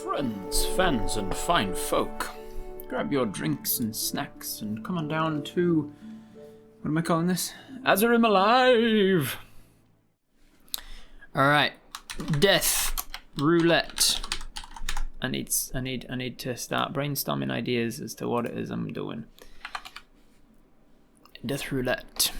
Friends, fans, and fine folk, grab your drinks and snacks and come on down to, what am I calling this? Azerim Alive! Alright, Death Roulette. I need to start brainstorming ideas as to what it is I'm doing. Death Roulette.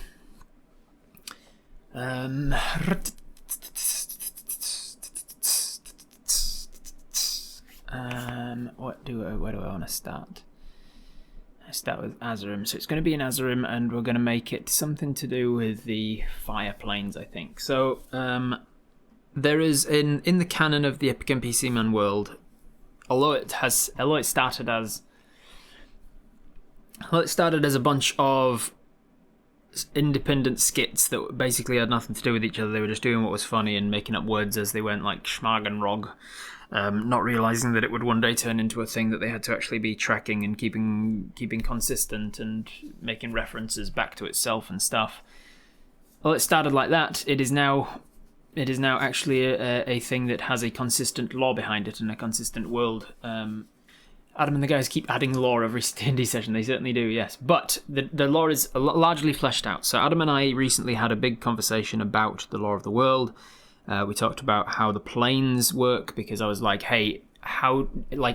Where do I want to start? I start with Azerim. So it's going to be in Azerim, and we're going to make it something to do with the fire planes, I think. So there is in the canon of the Epic NPC Man world, although it started as a bunch of independent skits that basically had nothing to do with each other. They were just doing what was funny and making up words as they went, like schmag and rog, not realizing that it would one day turn into a thing that they had to actually be tracking and keeping consistent and making references back to itself and stuff. Well, it started like that. It is now actually a thing that has a consistent lore behind it and a consistent world. Adam and the guys keep adding lore every D&D session. They certainly do, yes. But the lore is largely fleshed out. So Adam and I recently had a big conversation about the lore of the world. We talked about how the planes work, because I was like, hey,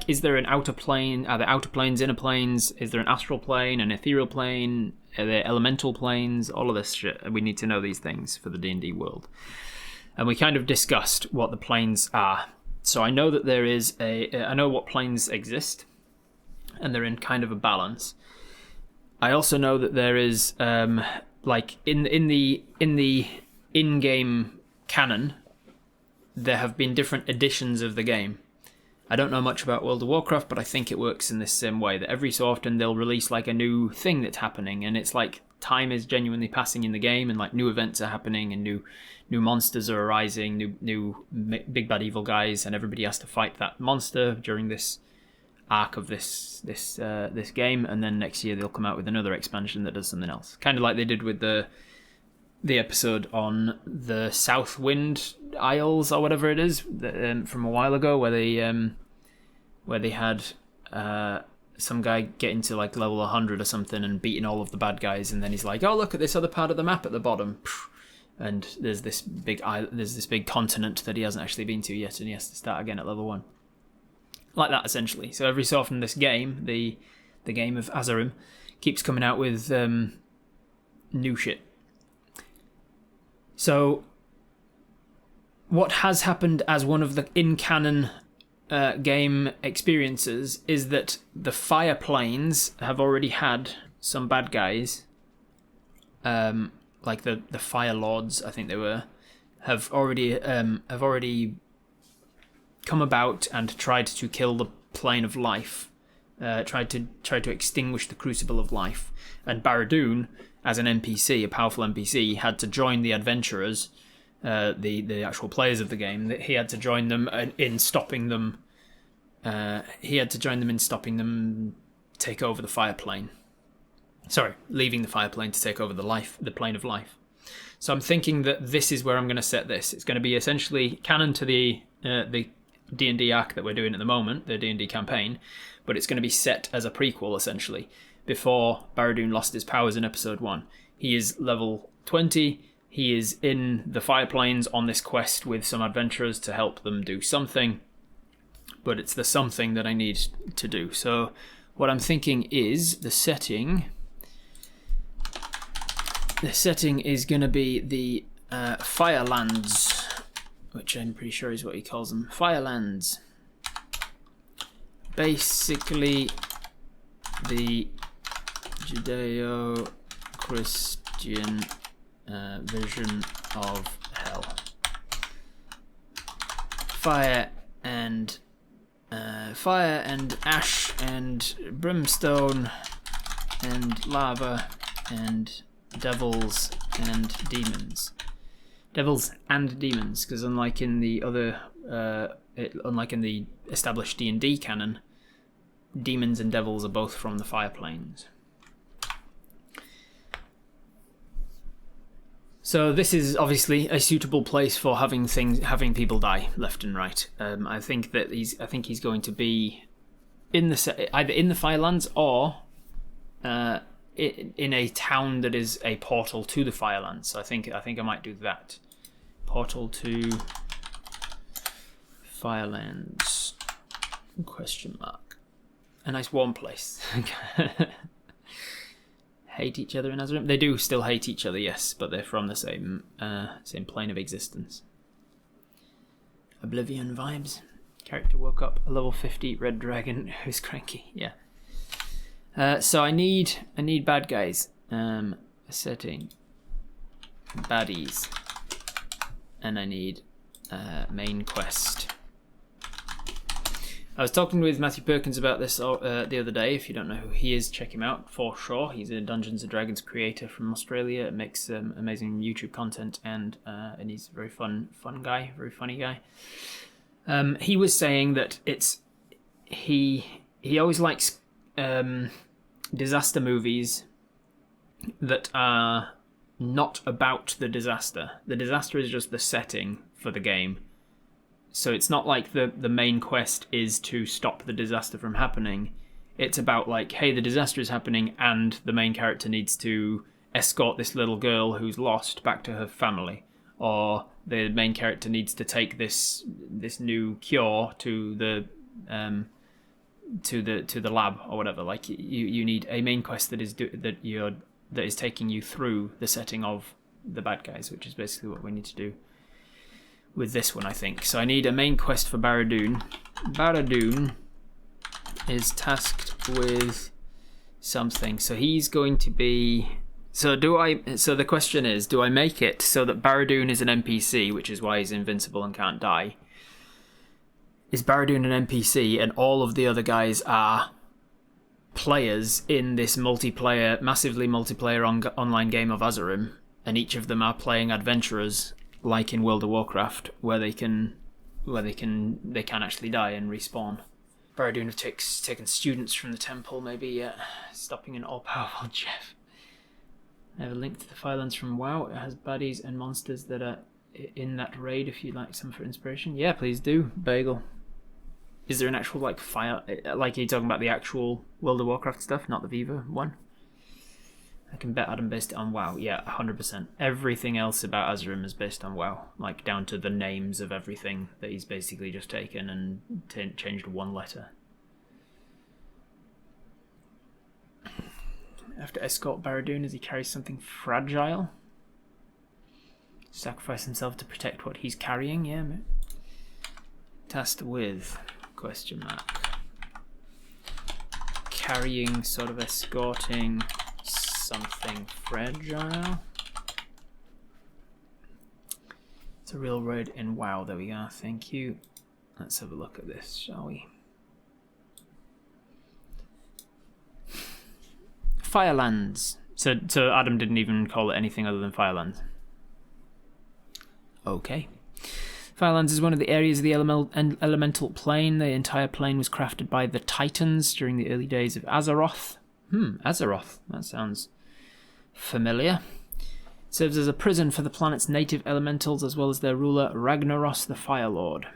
is there an outer plane? Are there outer planes, inner planes? Is there an astral plane, an ethereal plane? Are there elemental planes? All of this shit. We need to know these things for the D&D world. And we kind of discussed what the planes are. So I know that I know what planes exist, and they're in kind of a balance. I also know that there is, in the in-game canon, there have been different editions of the game. I don't know much about World of Warcraft, but I think it works in this same way, that every so often they'll release like a new thing that's happening, and it's like time is genuinely passing in the game, and like new events are happening, and new monsters are arising, new big bad evil guys, and everybody has to fight that monster during this arc of this game, and then next year they'll come out with another expansion that does something else, kind of like they did with the episode on the Southwind Isles or whatever it is from a while ago, where they had some guy getting to like level 100 or something and beating all of the bad guys, and then he's like, oh, look at this other part of the map at the bottom, and there's this big continent that he hasn't actually been to yet, and he has to start again at level 1, like that essentially. So every so often this game, the game of Azerim, keeps coming out with new shit. So what has happened as one of the in-canon game experiences is that the fire planes have already had some bad guys, like the Fire Lords, I think they were, have already come about and tried to kill the plane of life, tried to extinguish the crucible of life, and Barad-dûr, as an NPC, a powerful NPC, had to join the adventurers, the actual players of the game. He had to join them in stopping them. Take over the fire plane. Sorry, leaving the fire plane to take over the plane of life. So I'm thinking that this is where I'm going to set this. It's going to be essentially canon to the D&D arc that we're doing at the moment, the D&D campaign, but it's going to be set as a prequel essentially. Before Barad-dûr lost his powers in episode 1. He is level 20. He is in the Fire Planes on this quest with some adventurers to help them do something. But it's the something that I need to do. So what I'm thinking is the setting is going to be the Firelands, which I'm pretty sure is what he calls them. Firelands. Basically the Judeo-Christian vision of hell. Fire and ash and brimstone and lava and devils and demons. Devils and demons, because unlike in the established D&D canon, demons and devils are both from the fire planes. So this is obviously a suitable place for having people die left and right. I think he's going to be either in the Firelands or in a town that is a portal to the Firelands. So I think I might do that. Portal to Firelands ? A nice warm place. Hate each other in Azerim? They do still hate each other, yes, but they're from the same plane of existence. Oblivion vibes. Character woke up a level 50 red dragon who's cranky. Yeah. So I need bad guys. Setting baddies, and I need main quest. I was talking with Matthew Perkins about this the other day. If you don't know who he is, check him out for sure. He's a Dungeons and Dragons creator from Australia. Makes amazing YouTube content, and he's a very fun guy, very funny guy. He was saying that he always likes disaster movies that are not about the disaster. The disaster is just the setting for the game. So it's not like the main quest is to stop the disaster from happening. It's about like, hey, the disaster is happening and the main character needs to escort this little girl who's lost back to her family. Or the main character needs to take this new cure to the lab or whatever. Like you need a main quest that is taking you through the setting of the bad guys, which is basically what we need to do with this one, I think. So I need a main quest for Barad-dûn. Barad-dûn is tasked with something. So he's going to be... So the question is, do I make it so that Barad-dûn is an NPC, which is why he's invincible and can't die? Is Barad-dûn an NPC and all of the other guys are players in this massively multiplayer online game of Azerim, and each of them are playing adventurers like in World of Warcraft, where they can actually die and respawn. Barad-dûn have taken students from the temple, maybe stopping an all-powerful Jeff. I have a link to the Firelands from WoW. It has baddies and monsters that are in that raid if you'd like some for inspiration. Yeah, please do, Bagel. Is there an actual fire? Like, are you talking about the actual World of Warcraft stuff, not the Viva one? I can bet Adam based it on WoW. Yeah, 100%. Everything else about Azerim is based on WoW, like down to the names of everything that he's basically just taken and changed one letter. I have to escort Barad-dûn as he carries something fragile. Sacrifice himself to protect what he's carrying. Yeah, mate. Tasked with ? Carrying, sort of escorting something fragile. It's a real raid in WoW. There we are. Thank you. Let's have a look at this, shall we? Firelands. So Adam didn't even call it anything other than Firelands. Okay. Firelands is one of the areas of the elemental plane. The entire plane was crafted by the Titans during the early days of Azeroth. Azeroth. That sounds familiar. It serves as a prison for the planet's native elementals as well as their ruler Ragnaros the Firelord.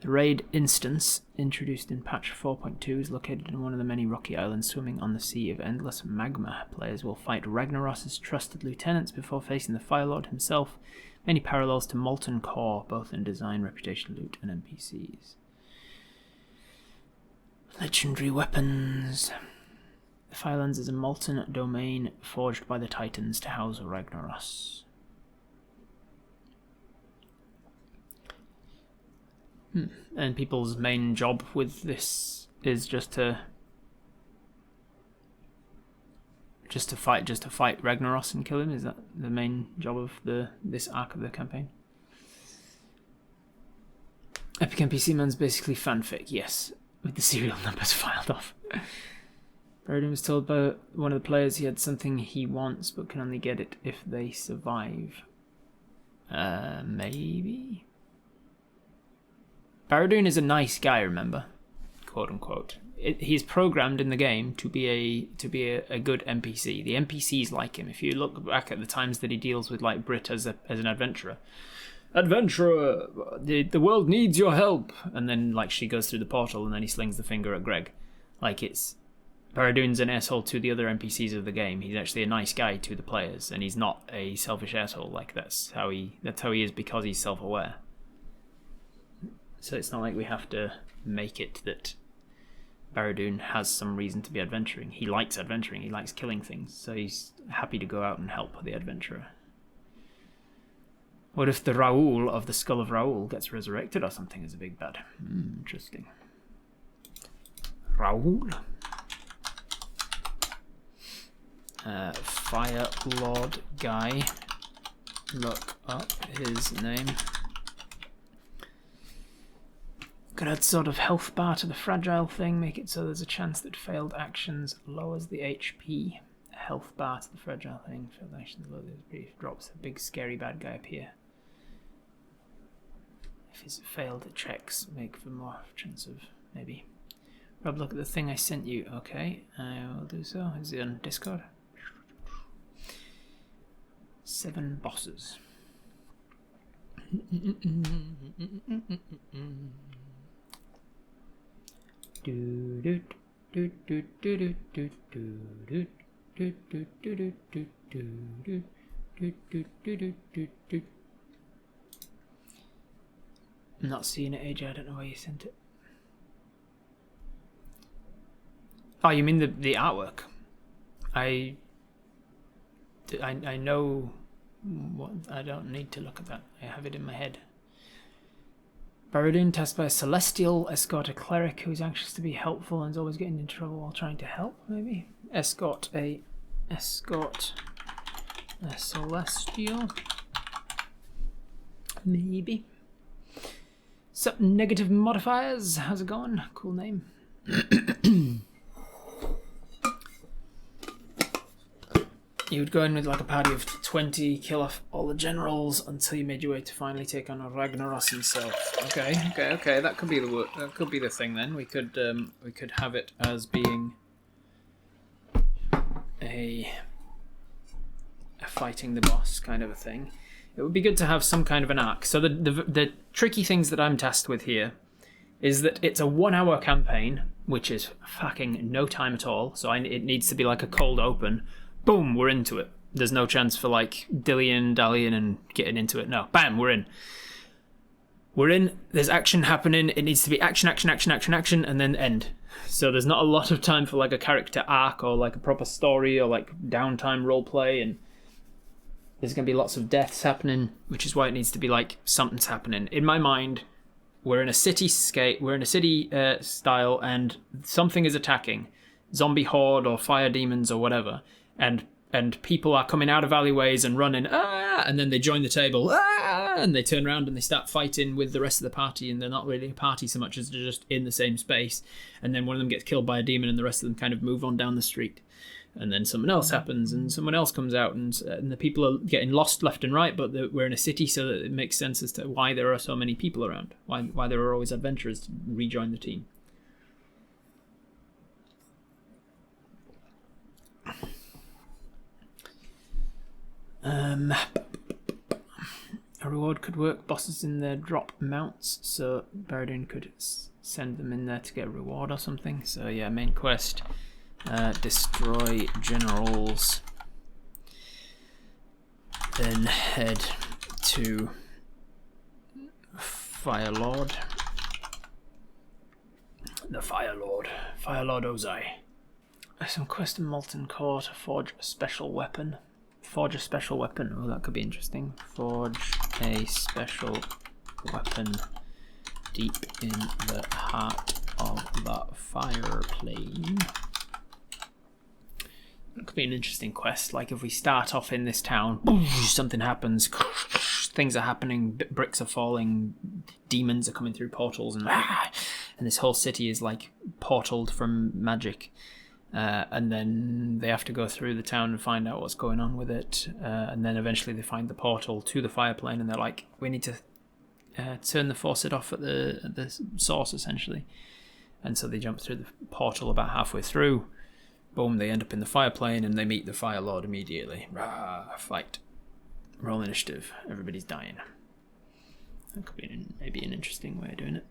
The raid instance, introduced in patch 4.2, is located in one of the many rocky islands swimming on the sea of endless magma. Players will fight Ragnaros' trusted lieutenants before facing the Firelord himself. Many parallels to Molten Core, both in design, reputation, loot, and NPCs. Legendary weapons. The Firelands is a molten domain forged by the Titans to house Ragnaros. And people's main job with this is just to fight Ragnaros and kill him. Is that the main job of this arc of the campaign? Epic NPC Man's basically fanfic, yes, with the serial numbers filed off. Barad-dûn was told by one of the players he had something he wants but can only get it if they survive. Maybe? Barad-dûn is a nice guy, remember? Quote unquote. he's programmed in the game to be a good NPC. The NPCs like him. If you look back at the times that he deals with like Brit as an adventurer, the world needs your help, and then like she goes through the portal, and then he slings the finger at Greg. Like it's Baradoon's an asshole to the other NPCs of the game. He's actually a nice guy to the players, and he's not a selfish asshole. Like that's how he is because he's self-aware. So it's not like we have to make it that Baradoon has some reason to be adventuring. He likes adventuring. He likes killing things, so he's happy to go out and help the adventurer. What if the Raoul of the Skull of Raoul gets resurrected or something as a big bad? Interesting. Raoul. Fire Lord guy. Look up his name. Could add sort of health bar to the fragile thing, make it so there's a chance that failed actions lowers the HP. Health bar to the fragile thing, failed actions lowers the HP, drops a big scary bad guy up here. If it's failed checks, make for more chance of maybe. Rob, look at the thing I sent you. Okay, I will do so. Is it on Discord? 7 bosses. I'm not seeing it, AJ. I don't know why you sent it. Oh, you mean the artwork? I know what. I don't need to look at that. I have it in my head. Baradoon tasked by a celestial escort a cleric who's anxious to be helpful and is always getting into trouble while trying to help. Maybe escort a celestial. Maybe. Sup, negative modifiers? How's it going? Cool name. You would go in with like a party of 20, kill off all the generals until you made your way to finally take on Ragnaros himself. Okay. That could be the thing then. We could have it as being a fighting the boss kind of a thing. It would be good to have some kind of an arc. So the tricky things that I'm tasked with here is that it's a 1-hour campaign, which is fucking no time at all. So it needs to be like a cold open. Boom, we're into it. There's no chance for like dallying and getting into it. No, bam, we're in. We're in. There's action happening. It needs to be action, and then end. So there's not a lot of time for like a character arc or like a proper story or like downtime roleplay, and there's going to be lots of deaths happening, which is why it needs to be like something's happening. In my mind, we're in a cityscape. We're in a city style, and something is attacking, zombie horde or fire demons or whatever. And people are coming out of alleyways and running, and then they join the table, and they turn around and they start fighting with the rest of the party, and they're not really a party so much as they're just in the same space. And then one of them gets killed by a demon, and the rest of them kind of move on down the street. And then something else happens, and someone else comes out, and the people are getting lost left and right, but we're in a city, so that it makes sense as to why there are so many people around, why there are always adventurers to rejoin the team. A reward could work. Bosses in their drop mounts, so Baradoon could send them in there to get a reward or something. So yeah, main quest, destroy generals, then head to Firelord. The Firelord Ozai. Some quest in Molten Core to forge a special weapon. Oh, that could be interesting. Forge a special weapon deep in the heart of the fire plane. That could be an interesting quest. Like if we start off in this town, something happens, things are happening, bricks are falling, demons are coming through portals, and this whole city is like portaled from magic. And then they have to go through the town and find out what's going on with it. And then eventually they find the portal to the fire plane, and they're like, we need to turn the faucet off at the source, essentially. and so they jump through the portal about halfway through. Boom, they end up in the fire plane and they meet the Fire Lord immediately. Rah, fight. Roll initiative. Everybody's dying. That could be maybe an interesting way of doing it.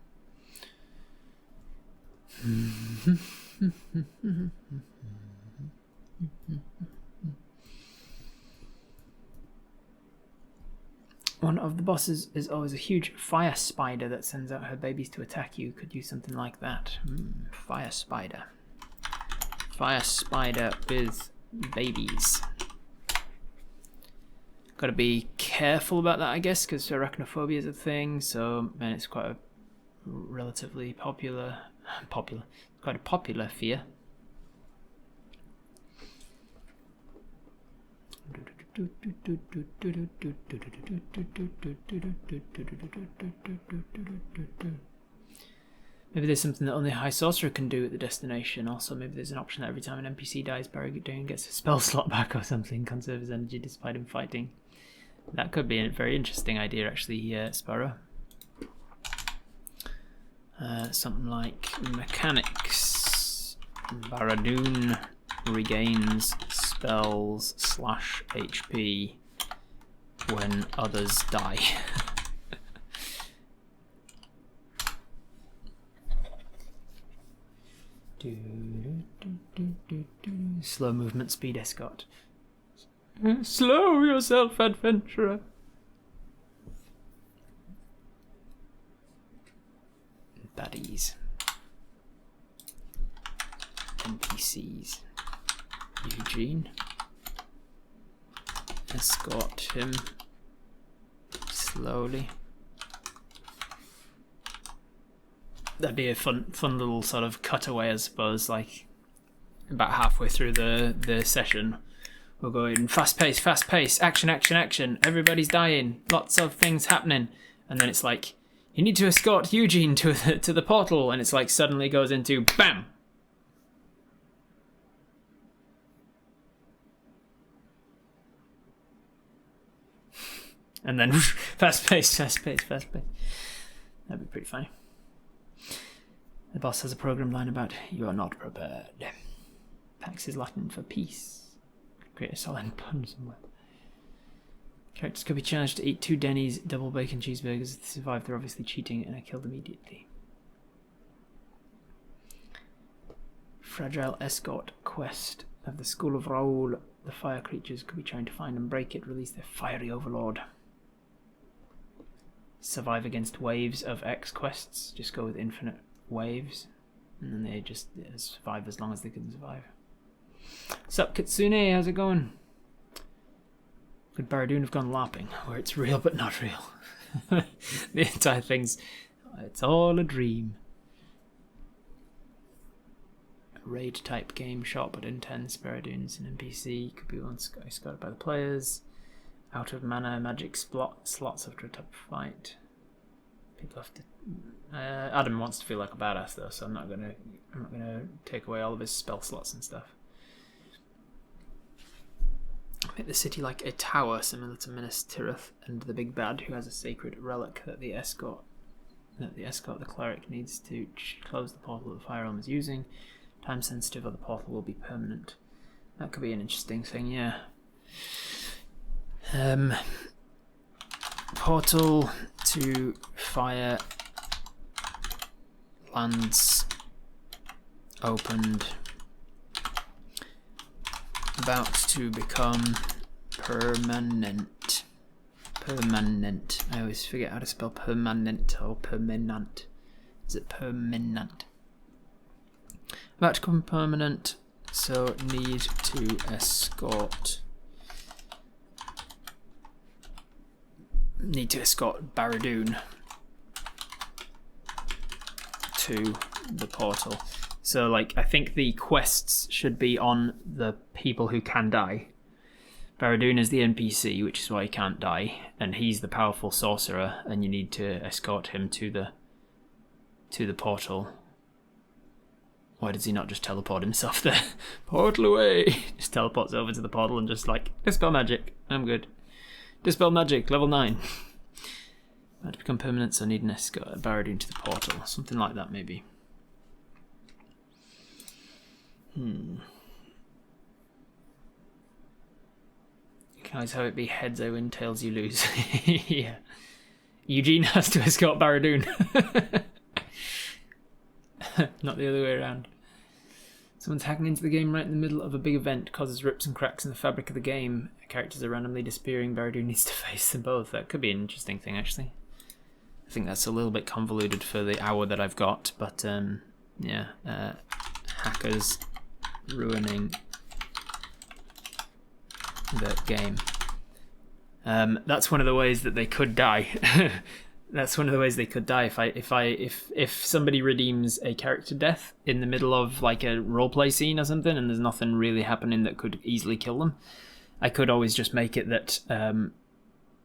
One of the bosses is always a huge fire spider that sends out her babies to attack you. Could use something like that. Fire spider. Fire spider with babies. Got to be careful about that, I guess, because arachnophobia is a thing. So, man, it's quite a relatively popular, quite a popular fear. Maybe there's something that only a high sorcerer can do at the destination. Also, maybe there's an option that every time an NPC dies, Barradoon gets a spell slot back or something. Conserve his energy despite him fighting. That could be a very interesting idea, actually, Sparrow. Something like mechanics. Barradoon regains spells / HP when others die. Slow movement speed escort. Slow yourself, adventurer. Baddies. NPCs. Eugene. Escort him slowly. That'd be a fun little sort of cutaway, I suppose. Like about halfway through the session, we'll go in fast pace, action. Everybody's dying, lots of things happening, and then it's like you need to escort Eugene to the portal, and it's like suddenly goes into BAM. And then fast pace. That'd be pretty funny. The boss has a program line about "You are not prepared." PAX is Latin for peace. Create a solid pun somewhere. Characters could be challenged to eat 2 Denny's double bacon cheeseburgers. If they survive, they're obviously cheating and are killed immediately. Fragile escort quest of the School of Raoul. The fire creatures could be trying to find and break it, release their fiery overlord. Survive against waves of X quests. Just go with infinite waves, and then they just survive as long as they can survive. Sup, Kitsune? How's it going? Could Barradoon have gone LARPing, where it's real but not real? The entire thing's... it's all a dream. A raid-type game shot, but intense. Barradoon's an NPC. Could be one scouted by the players. Out of mana magic slots after a tough fight. People have to... Adam wants to feel like a badass though, so I'm not gonna take away all of his spell slots and stuff. Make the city like a tower similar to Minas Tirith and the Big Bad, who has a sacred relic that the escort the cleric needs to close the portal that the fire realm is using. Time sensitive, or the portal will be permanent. That could be an interesting thing, yeah. Portal to Firelands opened. About to become permanent. I always forget how to spell permanent or permanent. Is it permanent? About to become permanent, so need to escort. Need to escort Barradoon to the portal. So, like, I think the quests should be on the people who can die. Barradoon is the NPC, which is why he can't die, and he's the powerful sorcerer, and you need to escort him to the portal. Why does he not just teleport himself there? Portal away! Just teleports over to the portal and just like, dispel magic, I'm good. Dispel magic, level 9. About to become permanent, so I need an escort Barradoon to the portal. Something like that, maybe. You can always have it be heads I win, tails you lose. Yeah. Eugene has to escort Barradoon. Not the other way around. Someone's hacking into the game right in the middle of a big event, causes rips and cracks in the fabric of the game. Characters are randomly disappearing. Barradoon needs to face them both. That could be an interesting thing, actually. I think that's a little bit convoluted for the hour that I've got, but yeah. Hackers ruining the game. That's one of the ways that they could die. That's one of the ways they could die. If somebody redeems a character death in the middle of like a roleplay scene or something, and there's nothing really happening that could easily kill them, I could always just make it that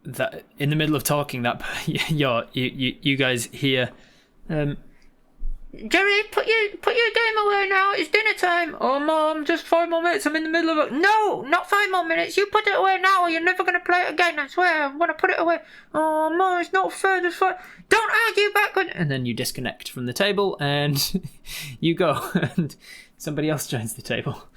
that in the middle of talking, that you guys hear. Jerry, put your game away now. It's dinner time. Oh, Mom, just 5 more minutes. I'm in the middle of it. No, not 5 more minutes. You put it away now, or you're never going to play it again. I swear, I'm going to put it away. Oh, Mom, it's not fair. Just 5. Don't argue back. And then you disconnect from the table, and you go, and somebody else joins the table.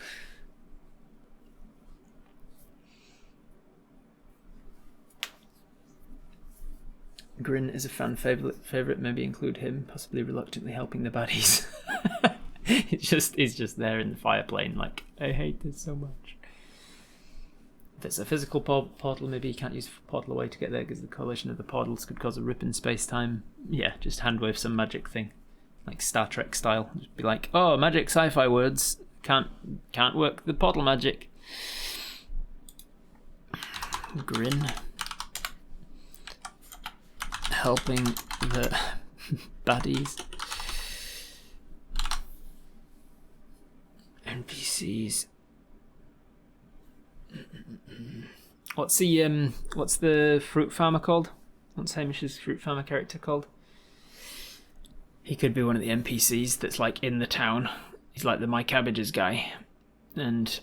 Grin is a fan favourite, maybe include him, possibly reluctantly helping the baddies. He's just there in the fire plane, like, I hate this so much. If it's a physical portal, maybe you can't use the portal away to get there because the collision of the portals could cause a rip in space-time. Yeah, just handwave some magic thing, like Star Trek style. Just be like, oh, magic sci-fi words, can't work the portal magic. Grin. Helping the baddies. NPCs. What's the fruit farmer called? What's Hamish's fruit farmer character called? He could be one of the NPCs that's like in the town. He's like the My Cabbages guy. And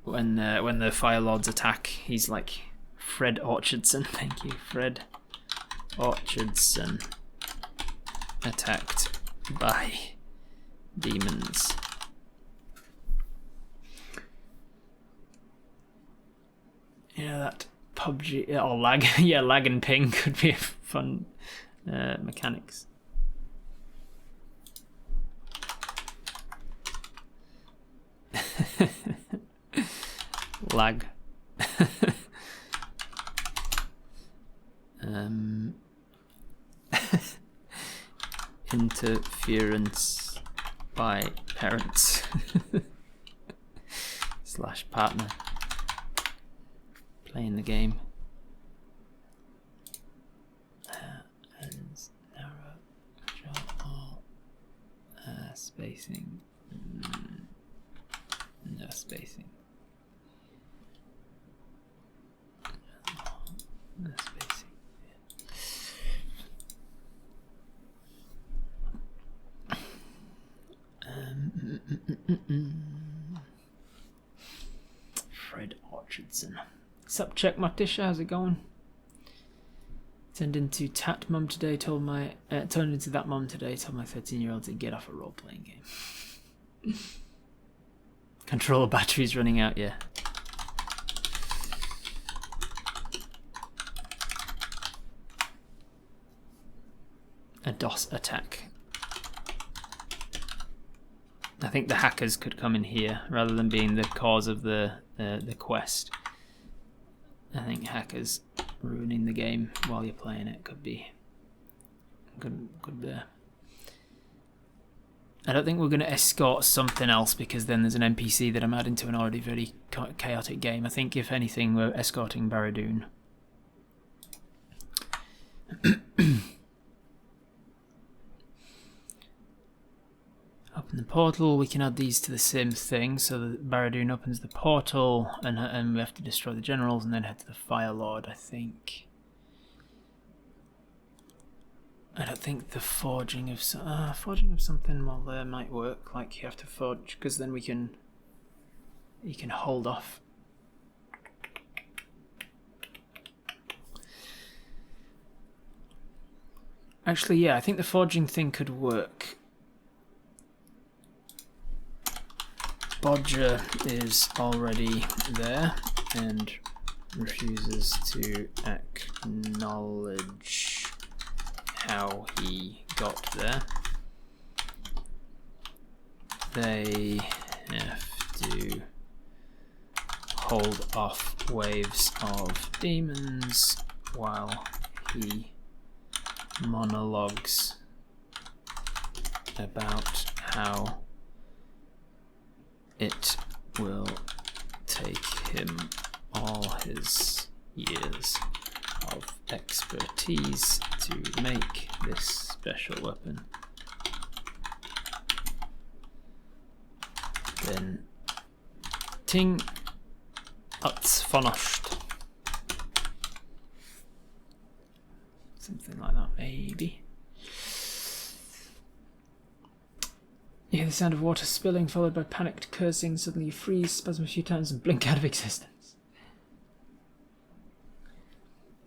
when the Fire Lords attack, he's like Fred Orchardson. Thank you, Fred Orchardson, attacked by demons. Yeah, that PUBG or lag. Yeah, lag and ping could be a fun mechanics. Lag. Interference by parents / partner playing the game. And narrow control or spacing. No spacing. No spacing. Fred Orchardson. Sup, check Martisha, how's it going? Turned into that mum today, told my 13-year-old to get off a role-playing game. Controller battery's running out, yeah. A DOS attack. I think the hackers could come in here rather than being the cause of the quest. I think hackers ruining the game while you're playing it could be good. I don't think we're going to escort something else because then there's an NPC that I'm adding to an already very chaotic game. I think if anything we're escorting Barradoon. Open the portal, we can add these to the same thing, so that Barradoon opens the portal and we have to destroy the generals and then head to the Fire Lord, I think. I don't think the forging of something while there might work, like you have to forge, because then you can hold off. Actually, yeah, I think the forging thing could work. Bodger is already there and refuses to acknowledge how he got there. They have to hold off waves of demons while he monologues about how it will take him all his years of expertise to make this special weapon. Then ting uts finished. Something like that, maybe. You hear the sound of water spilling, followed by panicked cursing. Suddenly you freeze, spasm a few times, and blink out of existence.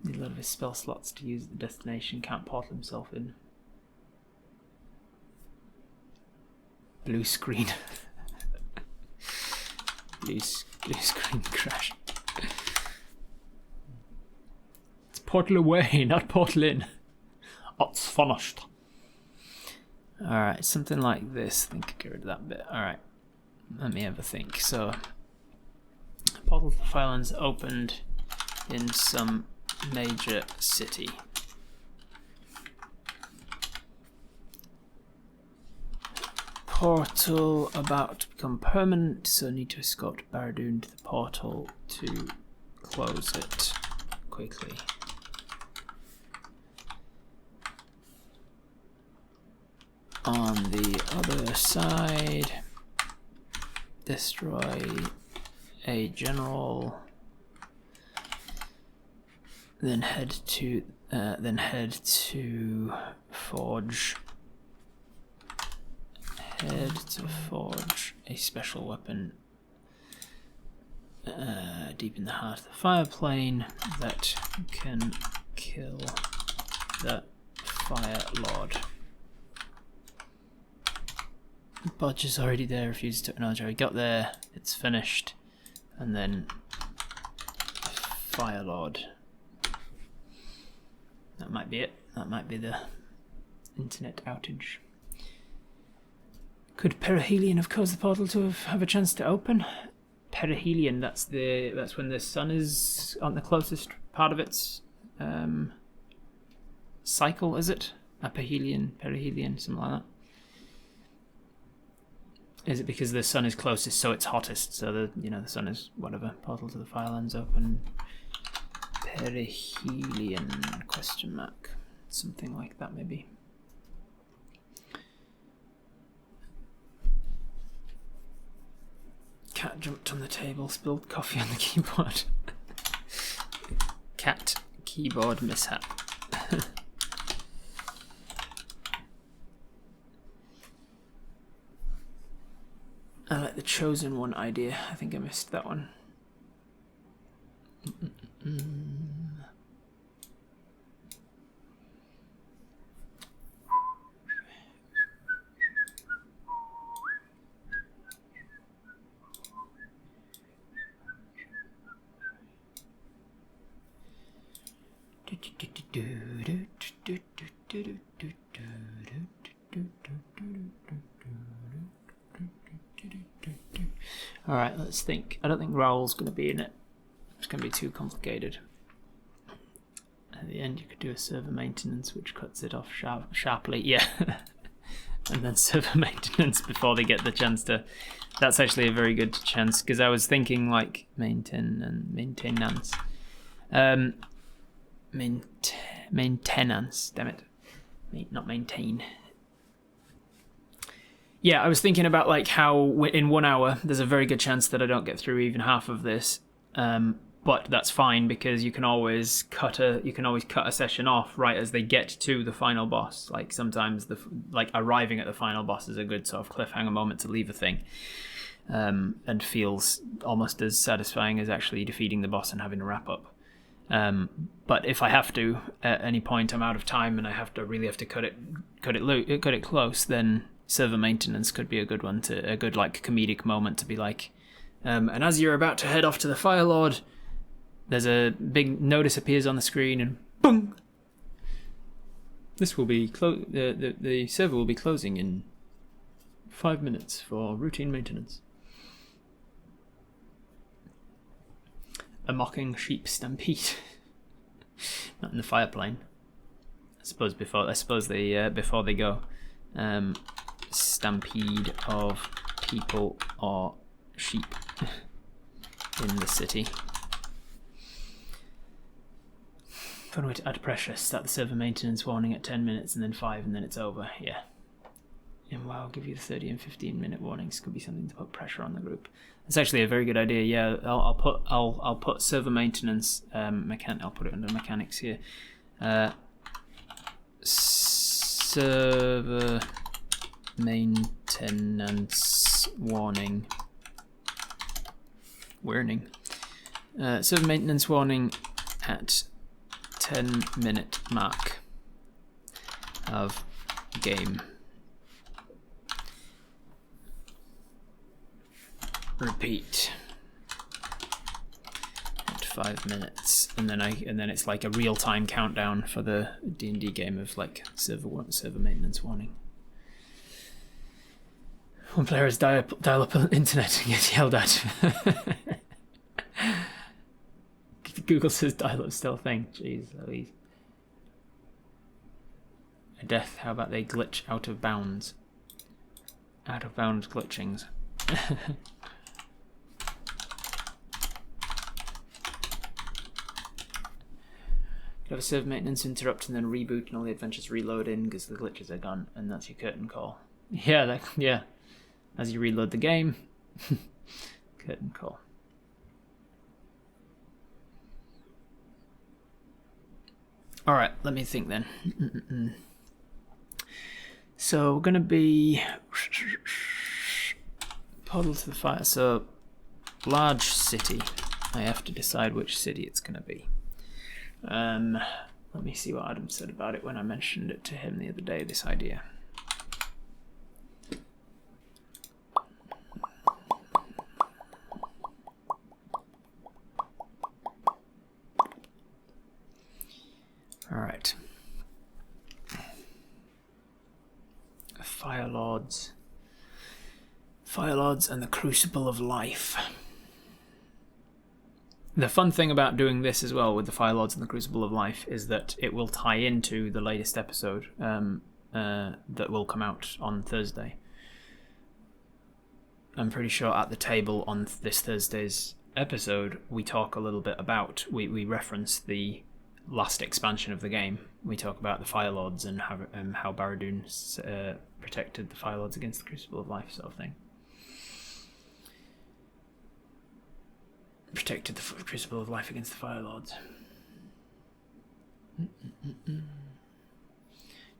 Need a lot of his spell slots to use at the destination. Can't portal himself in. Blue screen. blue screen crash. It's portal away, not portal in. It's finished. Alright, something like this. I think I get rid of that bit. Alright, let me have a think. So, portal to the Firelands opened in some major city. Portal about to become permanent, so I need to escort Bardoon to the portal to close it quickly. On the other side, destroy a general, then head to forge. Head to forge a special weapon deep in the heart of the fire plane that can kill the Fire Lord. Bodge is already there, refuses to acknowledge how he got there, it's finished, and then Fire Lord. That might be it, that might be the internet outage. Could perihelion have caused the portal to have a chance to open? Perihelion, that's when the sun is on the closest part of its cycle, is it? Perihelion, something like that. Is it because the sun is closest, so it's hottest? So the sun is whatever. Portal to the Firelands open. Perihelion ? Something like that, maybe. Cat jumped on the table, spilled coffee on the keyboard. Cat keyboard mishap. I like the chosen one idea. I think I missed that one. Alright, let's think. I don't think Raoul's going to be in it. It's going to be too complicated. At the end you could do a server maintenance which cuts it off sharply. Yeah. And then server maintenance before they get the chance to... That's actually a very good chance, because I was thinking like maintenance. Maintenance, damn it. Not maintain. Yeah, I was thinking about like how in 1 hour there's a very good chance that I don't get through even half of this, but that's fine because you can always cut a session off right as they get to the final boss. Like sometimes arriving at the final boss is a good sort of cliffhanger moment to leave a thing, and feels almost as satisfying as actually defeating the boss and having a wrap up. But if I have to at any point I'm out of time and I really have to cut it close, then server maintenance could be a good one, a good like comedic moment to be like, and as you're about to head off to the Fire Lord, there's a big notice appears on the screen and boom. This will be the server will be closing in 5 minutes for routine maintenance. A mocking sheep stampede. Not in the fire plane. I suppose before they go. Stampede of people or sheep in the city. Fun way to add pressure. Start the server maintenance warning at 10 minutes and then 5 and then it's over. Yeah. And wow, give you the 30 and 15 minute warnings. Could be something to put pressure on the group. It's actually a very good idea. Yeah, I'll put server maintenance. I'll put it under mechanics here. Server maintenance warning. Server maintenance warning at 10-minute mark of game. Repeat at 5 minutes, and then it's like a real-time countdown for the D&D game of like server maintenance warning. One player has dial up internet and gets yelled at. Google says dial-up still a thing. Jeez Louise. A death. How about they glitch out of bounds? Out of bounds glitchings. Could have a server maintenance interrupt and then reboot and all the adventures reload in because the glitches are gone, and that's your curtain call. Yeah, yeah. As you reload the game, curtain call. All right, let me think then. So we're gonna be portal to the fire. So large city. I have to decide which city it's gonna be. Let me see what Adam said about it when I mentioned it to him the other day, this idea. Alright. Firelords. Firelords and the Crucible of Life. The fun thing about doing this as well with the Firelords and the Crucible of Life is that it will tie into the latest episode that will come out on Thursday. I'm pretty sure at the table on this Thursday's episode we talk a little bit about, we reference the last expansion of the game. We talk about the Firelords and how Barad-dûr protected the Firelords against the Crucible of Life, sort of thing. Protected the Crucible of Life against the Firelords. You're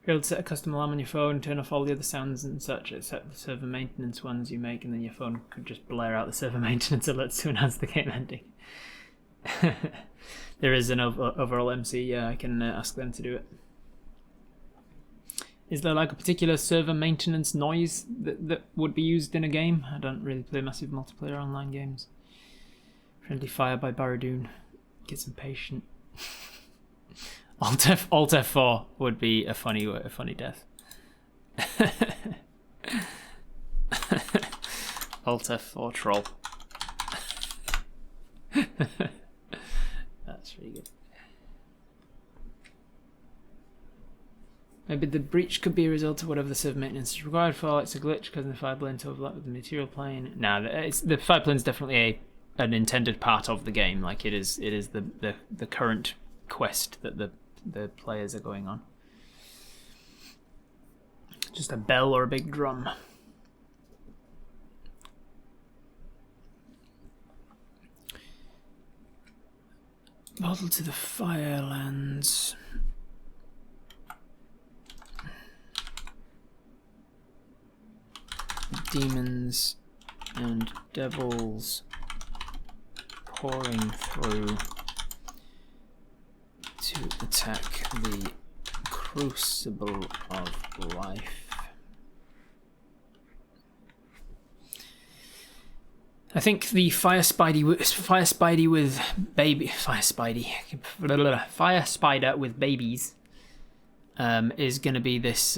able to set a custom alarm on your phone, turn off all the other sounds and such, except the server maintenance ones you make, and then your phone could just blare out the server maintenance alerts to announce the game ending. There is an overall MC, yeah, I can ask them to do it. Is there like a particular server maintenance noise that would be used in a game? I don't really play massive multiplayer online games. Friendly fire by Barad-dûr gets impatient. Alt F4 would be a funny death. Alt F4 troll. That's really good. Maybe the breach could be a result of whatever the server maintenance is required for. It's a glitch because the fire plane to overlap with the material plane. Nah, the fire plane's definitely an intended part of the game. Like it is the current quest that the players are going on. Just a bell or a big drum. Portal to the Firelands. Demons and devils pouring through to attack the Crucible of Life. I think the Fire Spider with babies is going to be this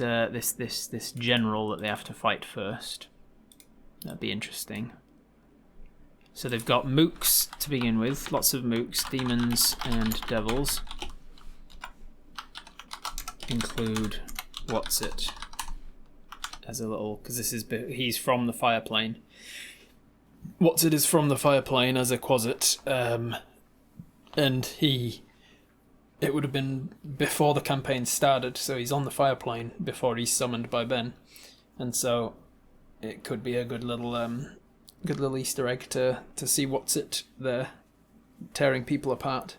general that they have to fight first. That'd be interesting. So they've got mooks to begin with, lots of mooks, demons and devils. Include what's it as a little, because he's from the fire plane. What's it is from the fire plane as a quasit, and it would have been before the campaign started, so he's on the fire plane before he's summoned by Ben, and so it could be a good little Easter egg to see what's it there tearing people apart.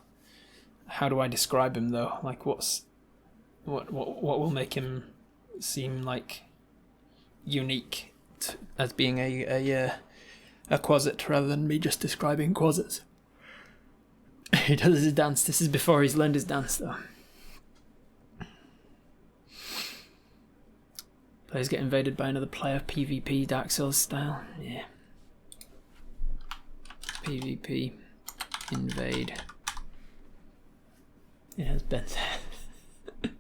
How do I describe him though? Like what will make him seem like unique as being a quasit rather than me just describing quasits? He does his dance. This is before he's learned his dance though. Players get invaded by another player, PvP, Dark Souls style. Yeah. PvP, invade. Yeah, it's been there.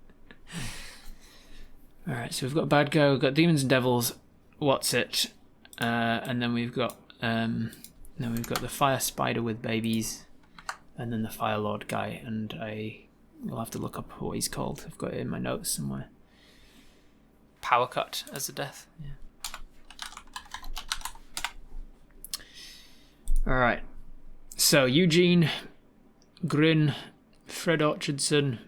Alright, so we've got bad guy, we've got demons and devils, what's it? And then we've got the fire spider with babies, and then the fire lord guy, and we'll have to look up what he's called. I've got it in my notes somewhere. Power cut as a death. Yeah. Alright. So Eugene, Grin, Fred Orchardson.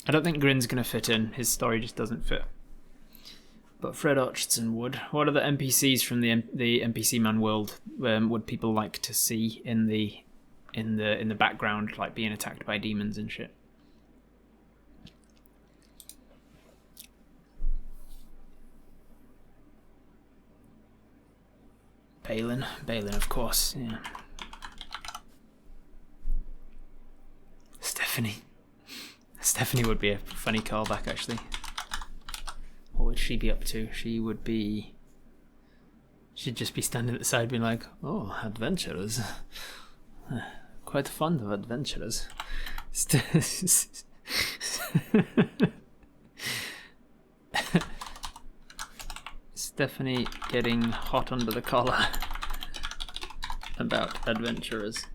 I don't think Grin's gonna fit in. His story just doesn't fit. But Fred Orchardson would. What are the NPCs from the NPC Man world would people like to see in the background, like being attacked by demons and shit? Balin, of course, yeah. Stephanie would be a funny callback, actually. What would she be up to? She'd just be standing at the side being like, oh, adventurers. Quite fond of adventurers. Stephanie getting hot under the collar about adventurers.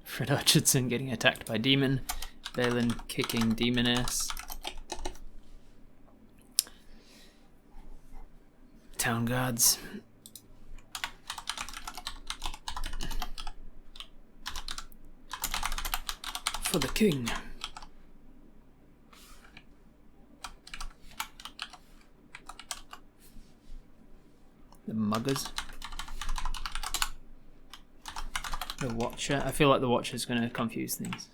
Fred Orchardson getting attacked by demon. Balin kicking demon ass. Town guards. For the king. The muggers. The Watcher. I feel like the Watcher's going to confuse things.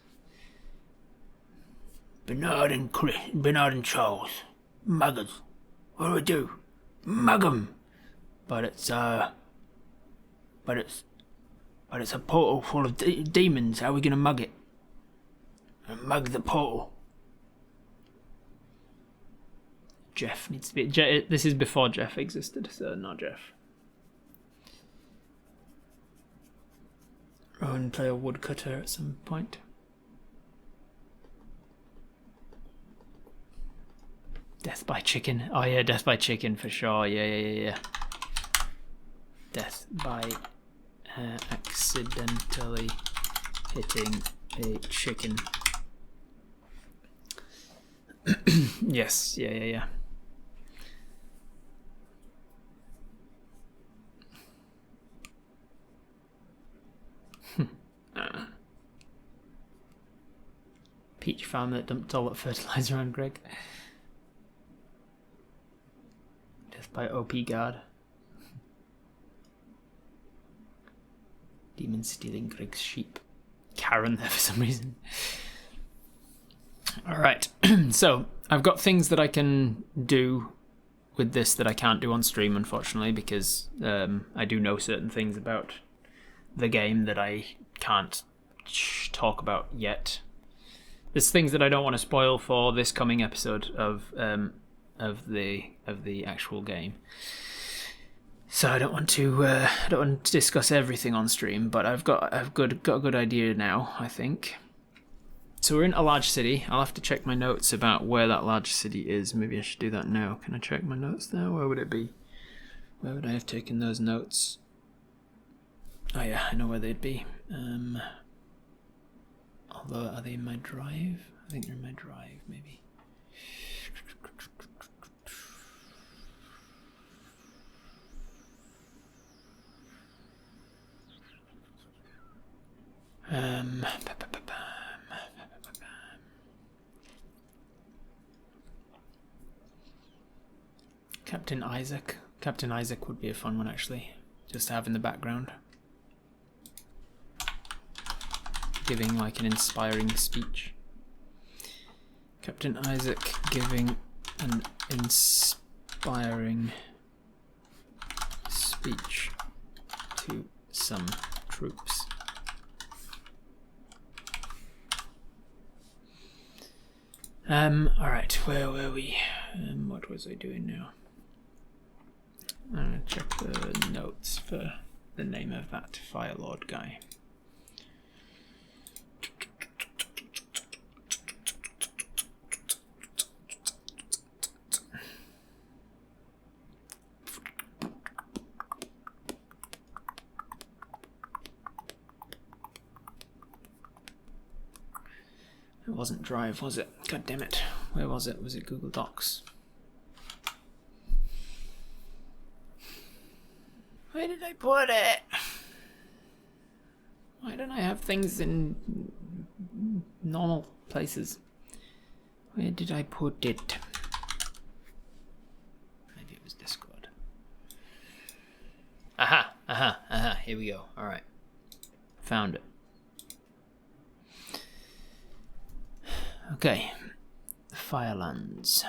Bernard and Charles. Muggers. What do we do? Mug 'em. But it's a portal full of demons. How are we going to mug it? Mug the portal. Jeff needs to be... this is before Jeff existed, so not Jeff. Rowan play a woodcutter at some point. Death by chicken. Oh yeah, death by chicken for sure. Yeah. Death by accidentally hitting a chicken. Yes, yeah. Peach farm that dumped all that fertilizer on Greg. Death by OP guard. Demon stealing Greg's sheep. Karen there for some reason. Alright, so I've got things that I can do with this that I can't do on stream, unfortunately, because I do know certain things about the game that I can't talk about yet. There's things that I don't want to spoil for this coming episode of the actual game. So I don't want to discuss everything on stream, but I've got a good idea now, I think. So we're in a large city. I'll have to check my notes about where that large city is. Maybe I should do that now. Can I check my notes now? Where would it be? Where would I have taken those notes? Oh yeah, I know where they'd be. Although, are they in my drive? I think they're in my drive, maybe. Captain Isaac. Captain Isaac would be a fun one, actually, just to have in the background. Giving like an inspiring speech. Captain Isaac giving an inspiring speech to some troops. Alright, where were we? What was I doing now? I'm gonna check the notes for the name of that Firelord guy. It wasn't Drive, was it? God damn it. Where was it? Was it Google Docs? Where did I put it? Why don't I have things in normal places? Where did I put it? Maybe it was Discord. Aha, here we go. Alright. Found it. Okay. The Firelands.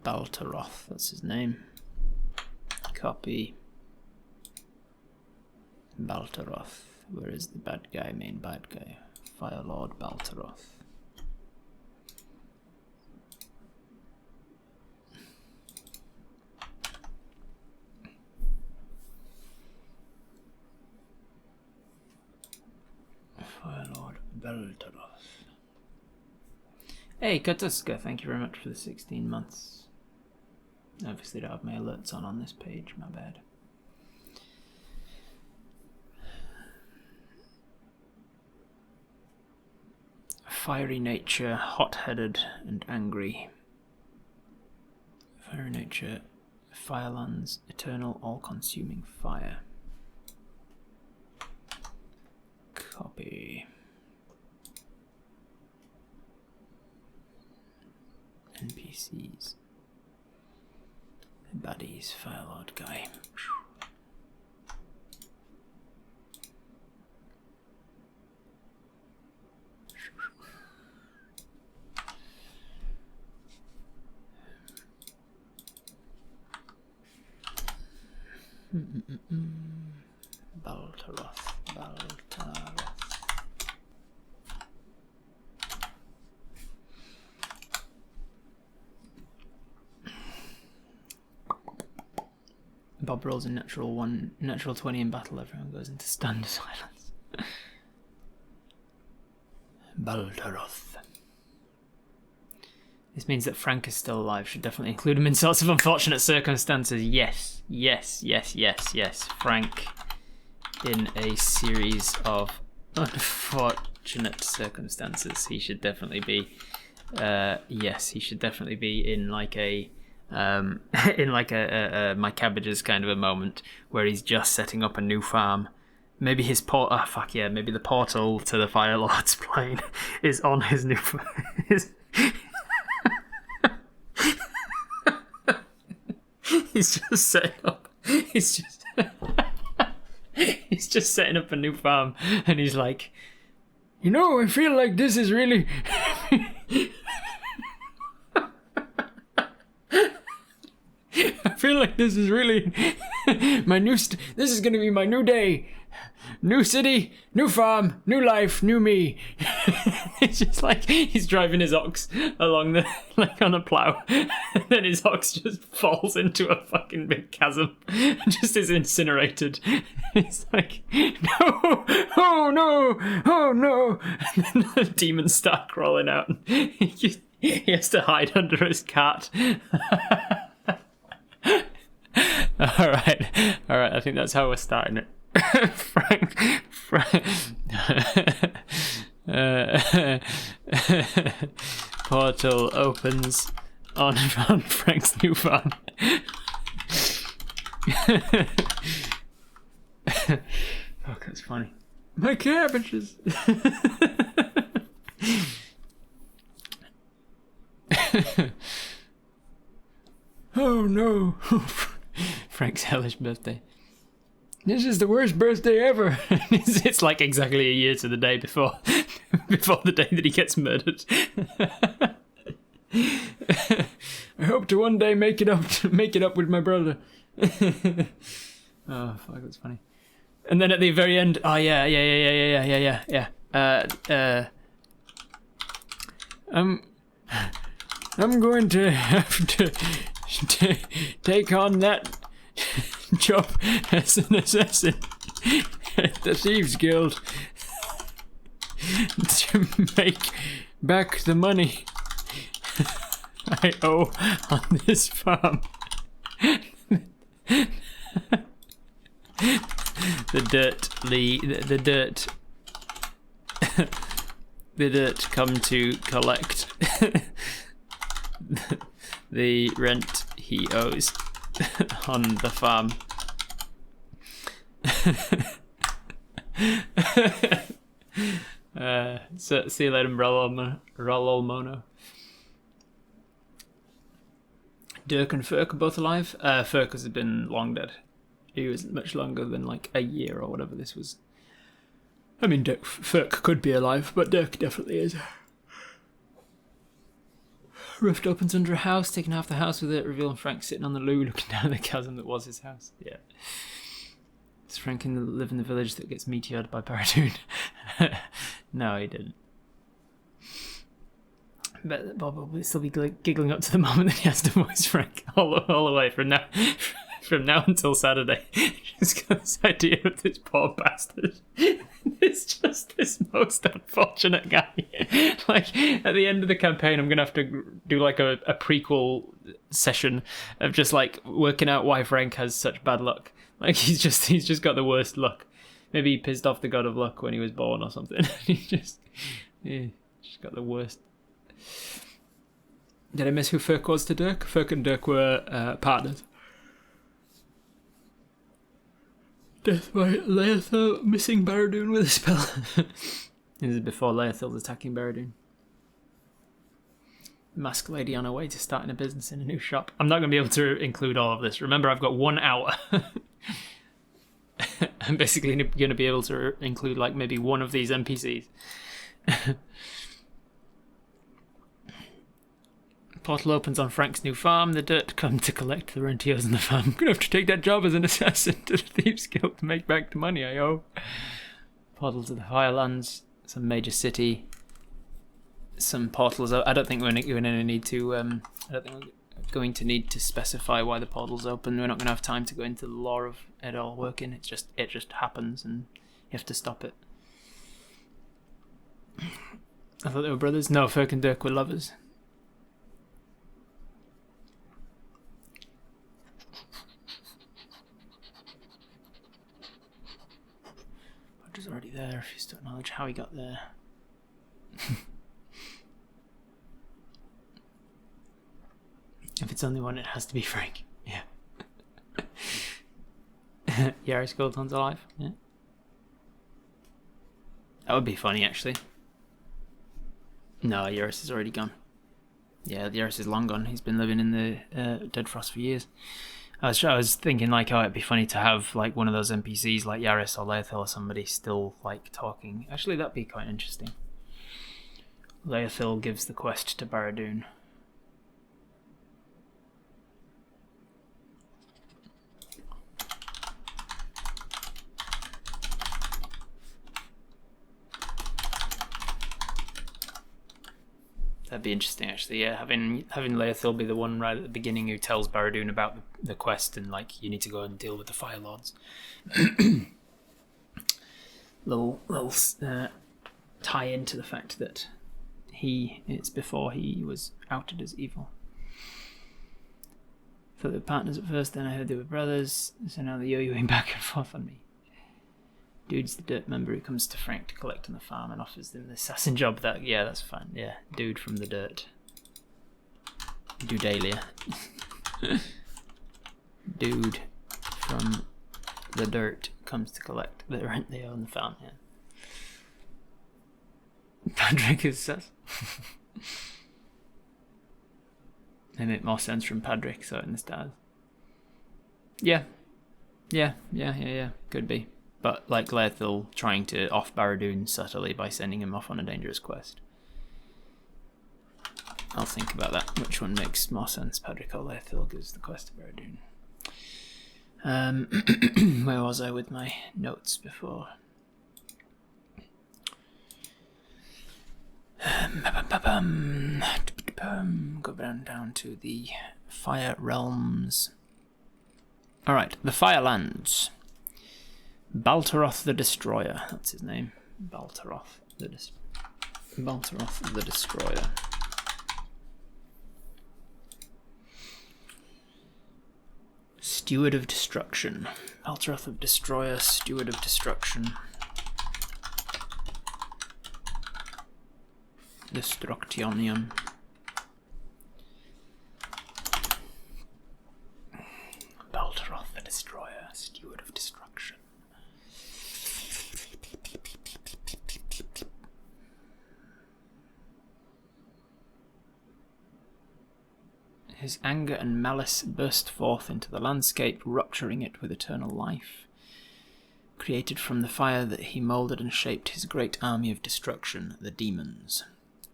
Baltaroth, that's his name. Copy. Baltaroth. Where is the bad guy, main bad guy? Firelord Baltaroth. Firelord Baltaroth. Hey, Katuska, thank you very much for the 16 months. Obviously don't have my alerts on this page, my bad. Fiery nature, hot-headed and angry. Fiery nature, Firelands, eternal, all-consuming fire. Copy. NPCs. Buddies, Firelord guy. Baltaroth. Bob rolls a natural 20 in battle, everyone goes into stunned silence. Baltaroth. This means that Frank is still alive. Should definitely include him in sorts of unfortunate circumstances. Yes. Frank in a series of unfortunate circumstances. He should definitely be. Yes, he should definitely be in like a. In like a my cabbages kind of a moment where he's just setting up a new farm. Maybe his maybe the portal to the Firelord's plane is on his new he's just setting up he's just setting up a new farm, and he's like, I feel like this is really I feel like this is really this is gonna be my new day. New city, new farm, new life, new me. It's just like he's driving his ox along the like on a plow, and then his ox just falls into a fucking big chasm, and just is incinerated. It's like, no, oh no, oh no, and then the demons start crawling out. And he has to hide under his cart. All right. I think that's how we're starting it. Portal opens on Frank's new farm. Fuck, that's funny. My cabbages. Oh no. Frank's hellish birthday. This is the worst birthday ever. It's like exactly a year to the day before the day that he gets murdered. I hope to one day make it up with my brother. Oh fuck, that's funny. And then at the very end, oh yeah. I'm going to have to take on that job as an assassin at the Thieves Guild to make back the money I owe on this farm. The dirt come to collect the rent he owes on the farm. So see you later, Mono. Dirk and Ferk are both alive. Ferk has been long dead. He was much longer than like a year or whatever this was. I mean, Ferk could be alive, but Dirk definitely is. Rift opens under a house, taking half the house with it, revealing Frank sitting on the loo looking down the chasm that was his house. Yeah. Does Frank live in the village that gets meteored by Paradoon? No, he didn't. But Bob will still be giggling up to the moment that he has to voice Frank all the way from now until Saturday. Just got this idea of this poor bastard. It's just this most unfortunate guy. Like, at the end of the campaign, I'm going to have to do like a prequel session of just like working out why Frank has such bad luck. Like, he's just got the worst luck. Maybe he pissed off the god of luck when he was born or something. He just got the worst. Did I miss who Ferk was to Dirk? Ferk and Dirk were partners. Death by Laethel missing Barad-dûn with a spell. This is before Laethel's attacking Barad-dûn. Masked lady on her way to starting a business in a new shop. I'm not going to be able to include all of this. Remember, I've got 1 hour. I'm basically going to be able to include like maybe one of these NPCs. Portal opens on Frank's new farm. The dirt come to collect the rent he owes on the farm. I'm going to have to take that job as an assassin to the Thieves Guild to make back the money I owe. Portal to the Firelands. Some major city. Some portals. I don't think we're going to need to. I don't think we're going to need to specify why the portal's open. We're not going to have time to go into the lore of it all working. It just happens, and you have to stop it. I thought they were brothers. No, Ferk and Dirk were lovers. Is already there if you still acknowledge how he got there. If it's only one, it has to be Frank. Yeah. Yaris Goldhorn's alive. Yeah. That would be funny, actually. No, Yaris is already gone. Yeah, Yaris is long gone. He's been living in the Dead Frost for years. I was thinking like, oh, it'd be funny to have like one of those NPCs like Yaris or Laethel or somebody still like talking. Actually, that'd be quite interesting. Laethel gives the quest to Barad-dûn. That'd be interesting, actually. Yeah, having Laerthil be the one right at the beginning who tells Barad-dûn about the quest and like you need to go and deal with the Fire Lords. little tie into the fact that it's before he was outed as evil. Thought they were partners at first, then I heard they were brothers, so now they're yo-yoing back and forth on me. Dude's the dirt member who comes to Frank to collect on the farm and offers them the assassin job. That's fine. Yeah, dude from the dirt. Dudalia. Dude from the dirt comes to collect the rent they owe on the farm. Yeah. Padrick is sus. They make more sense from Padrick, so in the stars. Yeah. Could be. But like Laerthil trying to off Barad-dûn subtly by sending him off on a dangerous quest. I'll think about that. Which one makes more sense, Padrick or Laerthil gives the quest to Barad-dûn. Where was I with my notes before? Go down to the Fire Realms. Alright, the Firelands. Baltaroth the Destroyer, that's his name. Baltaroth the Destroyer. Steward of Destruction. Baltaroth of Destroyer, Steward of Destruction. Destructionium. Baltaroth the Destroyer, Steward of Destruction. His anger and malice burst forth into the landscape, rupturing it with eternal life. Created from the fire that he moulded and shaped his great army of destruction, the demons.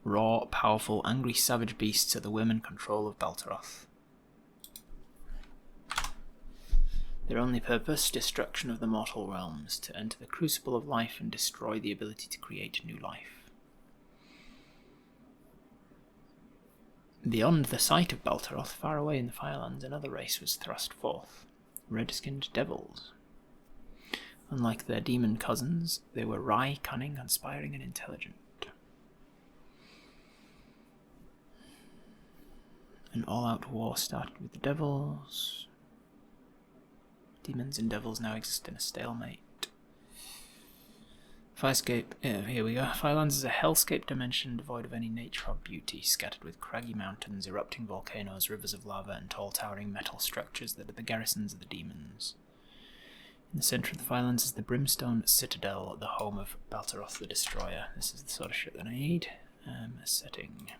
Raw, powerful, angry savage beasts are the whim and control of Baltaroth. Their only purpose, destruction of the mortal realms, to enter the crucible of life and destroy the ability to create new life. Beyond the sight of Baltaroth, far away in the Firelands, another race was thrust forth. Red-skinned devils. Unlike their demon cousins, they were wry, cunning, conspiring, and intelligent. An all-out war started with the devils. Demons and devils now exist in a stalemate. Firescape, here we go. Firelands is a hellscape dimension devoid of any nature or beauty, scattered with craggy mountains, erupting volcanoes, rivers of lava, and tall towering metal structures that are the garrisons of the demons. In the centre of the Firelands is the Brimstone Citadel, the home of Baltaroth the Destroyer. This is the sort of shit that I need. A setting.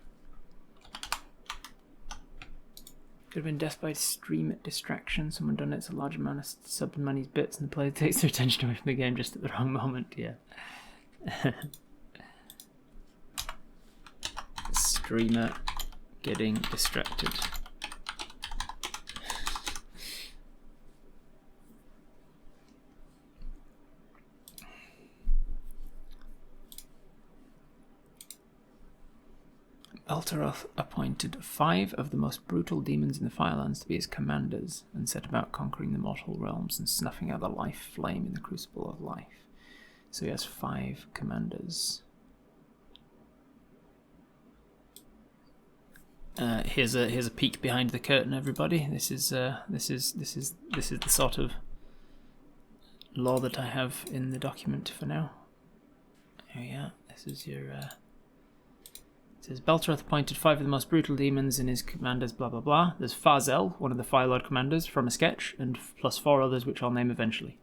Could have been death by stream distraction. Someone donates a large amount of sub and money's bits and the player takes their attention away from the game just at the wrong moment. Yeah. Streamer getting distracted. Baltaroth appointed 5 of the most brutal demons in the Firelands to be his commanders, and set about conquering the mortal realms and snuffing out the life flame in the crucible of life. So he has 5 commanders. Here's a peek behind the curtain, everybody. This is the sort of lore that I have in the document for now. Here we are. This is your. It says Baltaroth appointed 5 of the most brutal demons in his commanders, blah blah blah. There's Farzel, one of the Firelord commanders, from a sketch, and plus 4 others which I'll name eventually.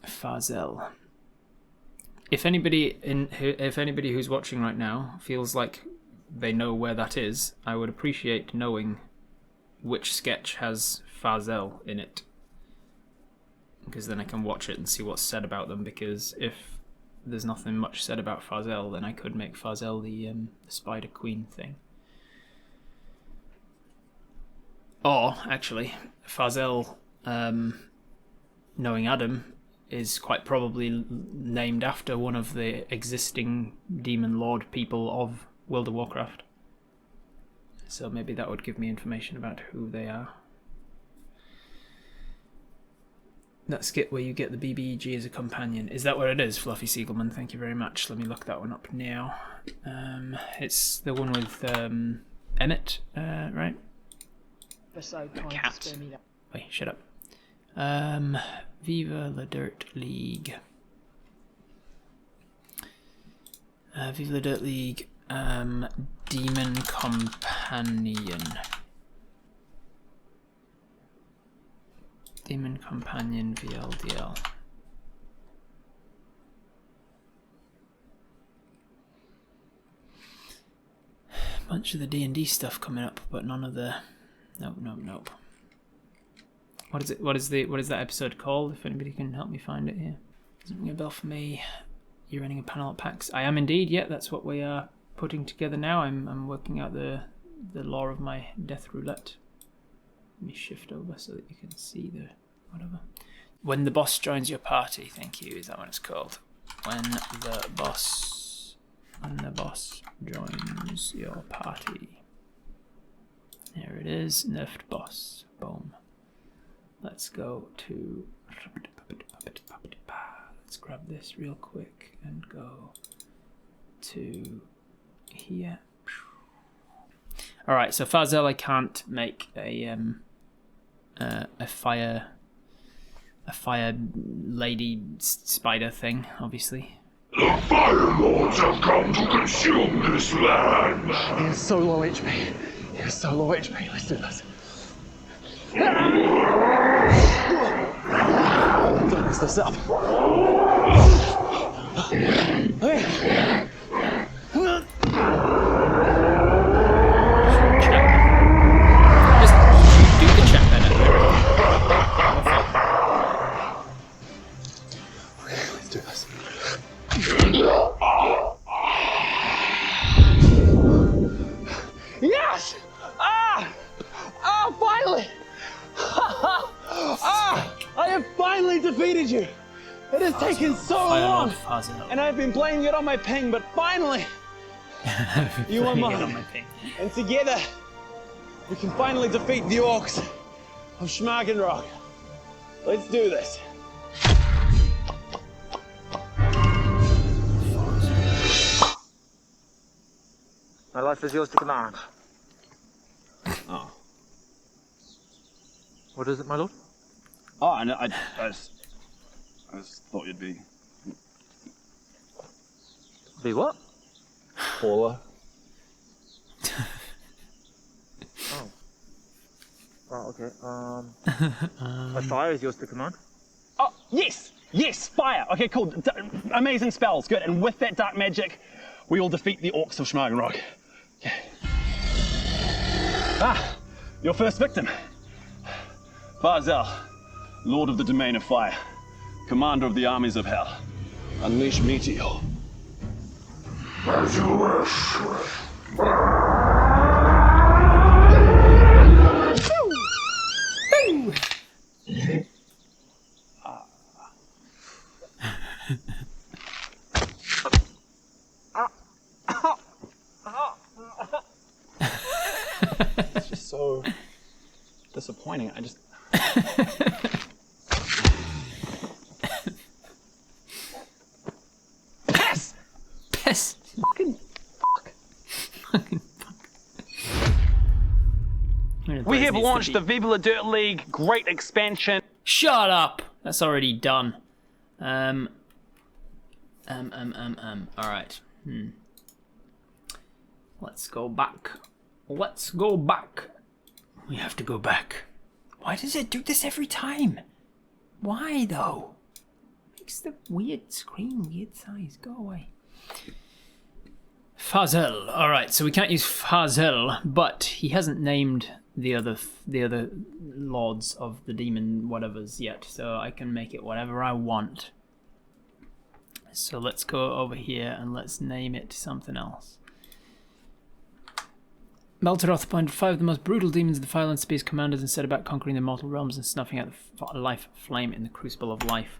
Farzel. If anybody who's watching right now feels like they know where that is, I would appreciate knowing which sketch has Farzel in it, because then I can watch it and see what's said about them. Because if there's nothing much said about Farzel, then I could make Farzel the Spider Queen thing. Or actually, Farzel, knowing Adam, is quite probably named after one of the existing demon lord people of World of Warcraft. So maybe that would give me information about who they are. That skit where you get the BBEG as a companion. Is that what it is, Fluffy Siegelman? Thank you very much. Let me look that one up now. It's the one with Emmett, right? So the cat. Wait, shut up. Viva la Dirt League. Viva la Dirt League. Demon Companion. Demon Companion VLDL. Bunch of the D&D stuff coming up, but none of the. Nope. What is it? What is that episode called? If anybody can help me find it here. Doesn't ring a bell for me. You're running a panel at PAX. I am indeed. Yeah, that's what we are putting together now. I'm working out the lore of my Death Roulette. Let me shift over so that you can see the whatever. When the boss joins your party, thank you. Is that what it's called? When the boss joins your party. There it is. Nerfed boss. Boom. Let's go to. Let's grab this real quick and go to here. All right. So Farzel, I can't make a fire lady spider thing, obviously. The Firelords have come to consume this land. He has so low HP. Let's do this. Don't mess this up. Okay. Yes! Finally! I have finally defeated you! It has taken so long! And I've been blaming it on my ping, but finally! You are mine. And together, we can finally defeat the orcs of Schmagenrock. Let's do this. My life is yours to command. Oh. What is it, my lord? Oh, I just thought you'd be... Be what? Paula. Oh. Oh, okay. My fire is yours to command. Oh, yes! Yes, fire! Okay, cool. Amazing spells, good. And with that dark magic, we will defeat the orcs of Schmagenrock. Okay. Your first victim. Farzel, Lord of the Domain of Fire, Commander of the Armies of Hell. Unleash Meteor. As you wish. It's just so disappointing. I just... Piss! Fucking fuck. We have launched the Viva la Dirt League Great Expansion. Shut up! That's already done. Alright. Let's go back. Let's go back. We have to go back. Why does it do this every time? Why though? Makes the weird screen weird size. Go away. Farzel. Alright, so we can't use Farzel, but he hasn't named the other lords of the demon whatevers yet, so I can make it whatever I want. So let's go over here and let's name it something else. Melteroth appointed 5 of the most brutal demons of the Firelands to be his commanders and set about conquering the mortal realms and snuffing out the life flame in the crucible of life.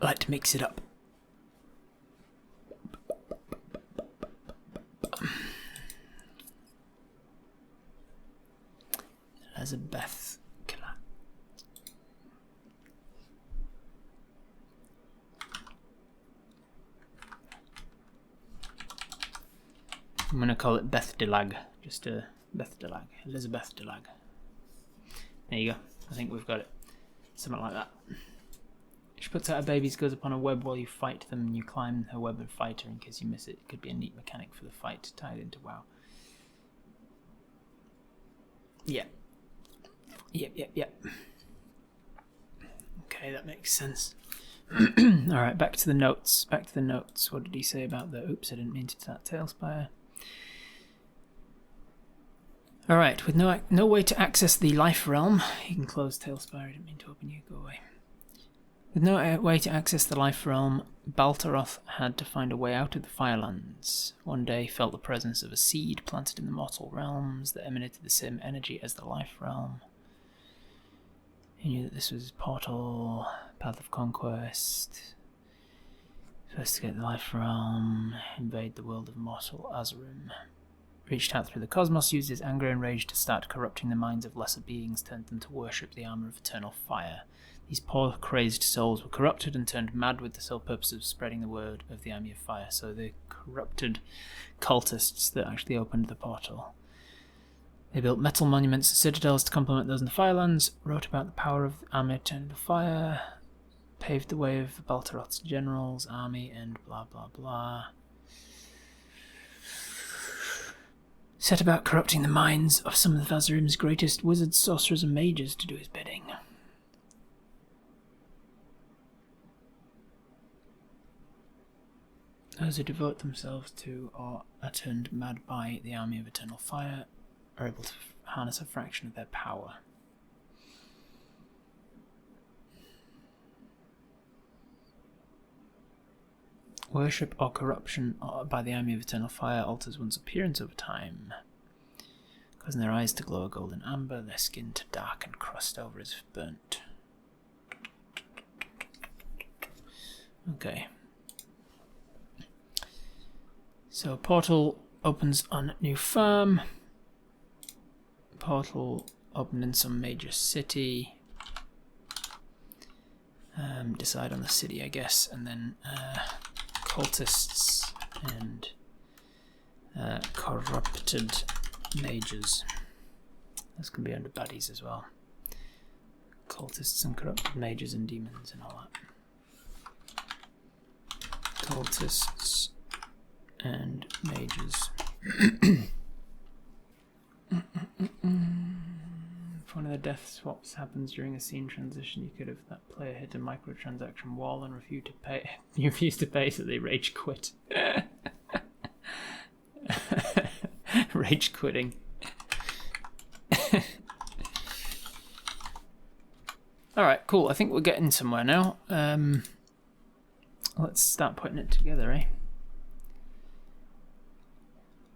I like to mix it up. Elizabeth. I'm going to call it Beth Delag. Just Beth Delag. Elizabeth Delag. There you go. I think we've got it. Something like that. She puts out her babies, goes upon a web while you fight them, and you climb her web and fight her in case you miss it. It could be a neat mechanic for the fight tied into WoW. Yeah. Yep. Okay, that makes sense. Alright, back to the notes. What did he say about the... Oops, I didn't mean to start Tailspire. Alright, with no way to access the life realm... You can close Tailspire, I didn't mean to open you, go away. With no way to access the life realm, Baltaroth had to find a way out of the Firelands. One day felt the presence of a seed planted in the mortal realms that emanated the same energy as the life realm. He knew that this was his portal, path of conquest. Investigate the life realm, invade the world of mortal Azerim. Reached out through the cosmos, used his anger and rage to start corrupting the minds of lesser beings, turned them to worship the armor of eternal fire. These poor, crazed souls were corrupted and turned mad with the sole purpose of spreading the word of the army of fire. So the corrupted cultists that actually opened the portal. They built metal monuments and citadels to complement those in the Firelands, wrote about the power of the army turned to fire, paved the way of Baltaroth's generals, army, and blah blah blah. Set about corrupting the minds of some of Azerim's greatest wizards, sorcerers, and mages to do his bidding. Those who devote themselves to or are turned mad by the army of eternal fire are able to harness a fraction of their power. Worship or corruption by the army of eternal fire alters one's appearance over time, causing their eyes to glow a golden amber, their skin to dark and crust over as if burnt. Okay. So portal opens on new farm. Portal opened in some major city. Decide on the city, I guess, and then cultists and corrupted mages. This can be under baddies as well. Cultists and corrupted mages and demons and all that. Cultists and mages. If one of the death swaps happens during a scene transition, you could have that player hit a microtransaction wall and refuse to pay, so they rage quit. Rage quitting. Alright, cool. I think we're getting somewhere now. Let's start putting it together, eh?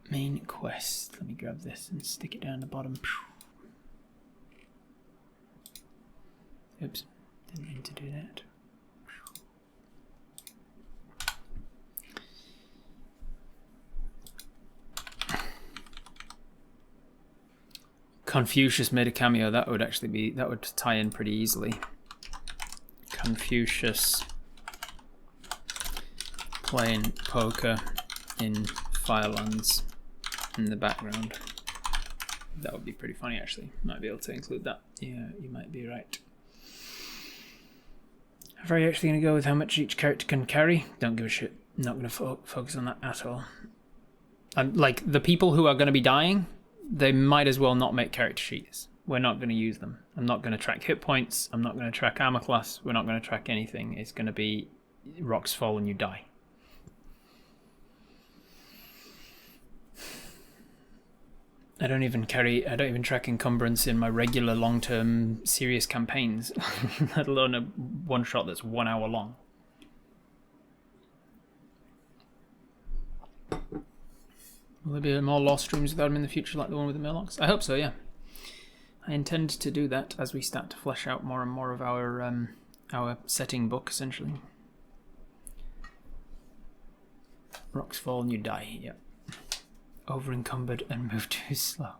Main quest. Let me grab this and stick it down the bottom. Oops, didn't mean to do that. Confucius made a cameo. That would tie in pretty easily. Confucius playing poker in Firelands in the background. That would be pretty funny, actually. Might be able to include that. Yeah, you might be right. Are you actually going to go with how much each character can carry? Don't give a shit. Not going to focus on that at all. Like, the people who are going to be dying, they might as well not make character sheets. We're not going to use them. I'm not going to track hit points. I'm not going to track armor class. We're not going to track anything. It's going to be rocks fall and you die. I don't even track encumbrance in my regular long-term serious campaigns, let alone a one-shot that's 1 hour long. Will there be more lore streams without them in the future, like the one with the Murlocs? I hope so, yeah. I intend to do that as we start to flesh out more and more of our setting book, essentially. Rocks fall and you die. Yep. Over encumbered and move too slow.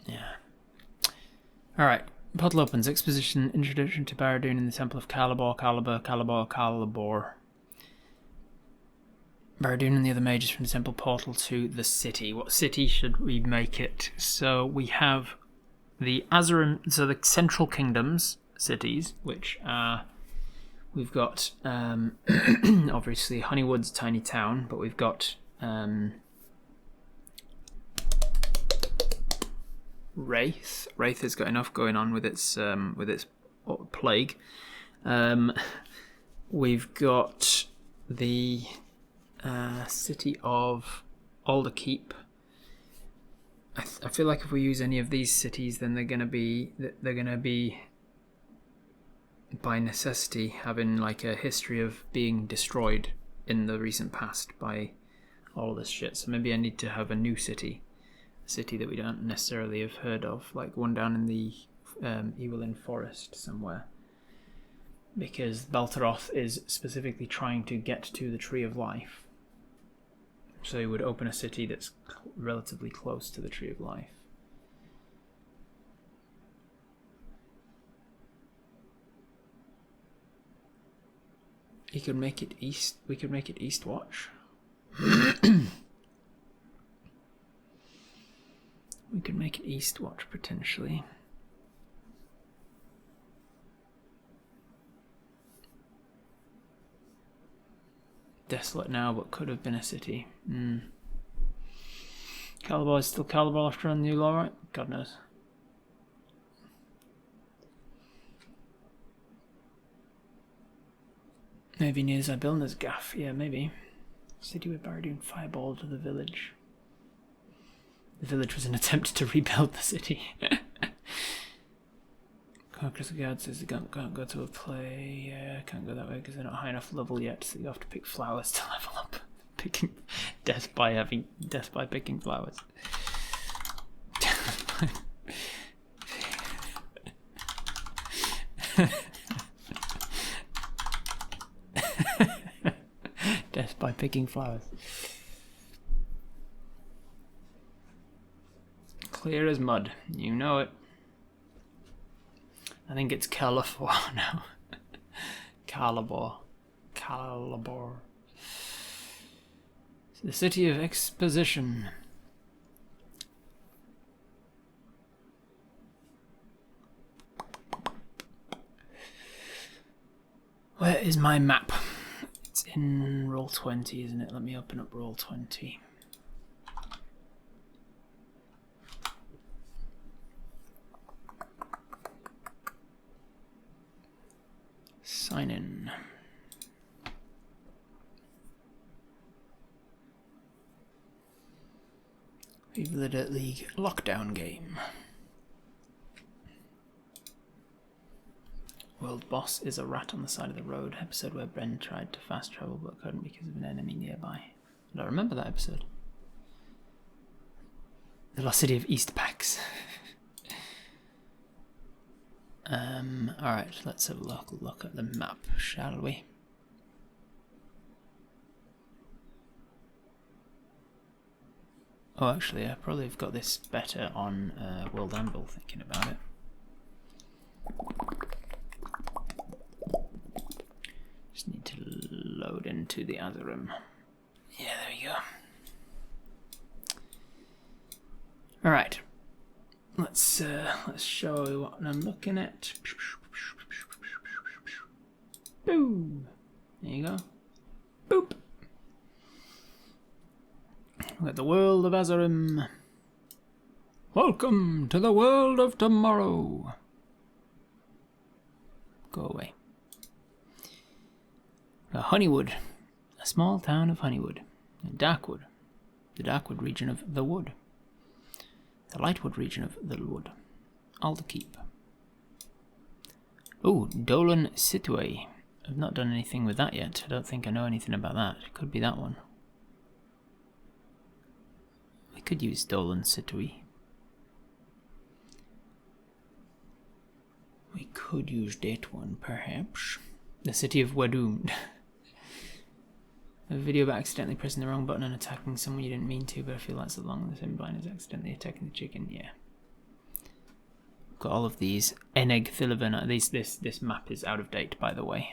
Yeah. Alright. Portal opens. Exposition. Introduction to Barad-dûn in the Temple of Calibor. Calibor. Barad-dûn and the other mages from the temple portal to the city. What city should we make it? So we have the Azerim, so the Central Kingdoms cities, which are, we've got obviously Honeywood's tiny town, but we've got Wraith. Wraith has got enough going on with its plague. We've got the city of Alderkeep. I feel like if we use any of these cities, then they're gonna be by necessity having like a history of being destroyed in the recent past by all this shit. So maybe I need to have a new city, a city that we don't necessarily have heard of, like one down in the Evelyn Forest somewhere, because Baltaroth is specifically trying to get to the Tree of Life. So he would open a city that's relatively close to the Tree of Life. He could make it east. We could make it Eastwatch. We could make it Eastwatch potentially. Desolate now, but could have been a city. Calibor is still Calibor after a new law, right? God knows. Maybe near Zybilna's gaff. Yeah, maybe. City where Barad-dûn fireballed to the village. The village was an attempt to rebuild the city. Crystal Guard says you can't go to a play. Yeah, can't go that way because they're not high enough level yet, so you have to pick flowers to level up. Picking death by picking flowers. Death by picking flowers. Clear as mud. You know it. I think it's Calibor now. Calibor. It's the city of exposition. Where is my map? It's in Roll20, isn't it? Let me open up Roll20. Sign in. Viva the Dirt League lockdown game. World boss is a rat on the side of the road. Episode where Bren tried to fast travel but couldn't because of an enemy nearby. I don't remember that episode. The lost city of East PAX. Alright, let's have a look at the map, shall we? Oh, actually, I probably have got this better on World Anvil, thinking about it. Just need to load into the Azerim. Yeah, there we go. Alright. Let's show you what I'm looking at. Boom. There you go. Boop. Look at the world of Azerim. Welcome to the world of tomorrow. Go away. Honeywood. A small town of Honeywood. Darkwood. The Darkwood region of the Wood. The Lightwood region of the Wood. Alderkeep. Oh, Dolan Situé. I've not done anything with that yet. I don't think I know anything about that. It could be that one. We could use Dolan Situé. We could use that one, perhaps. The city of Wadoomed. A video about accidentally pressing the wrong button and attacking someone you didn't mean to, but I feel that's along the same line as accidentally attacking the chicken. Yeah. Got all of these Eneg Thilivern. This map is out of date, by the way.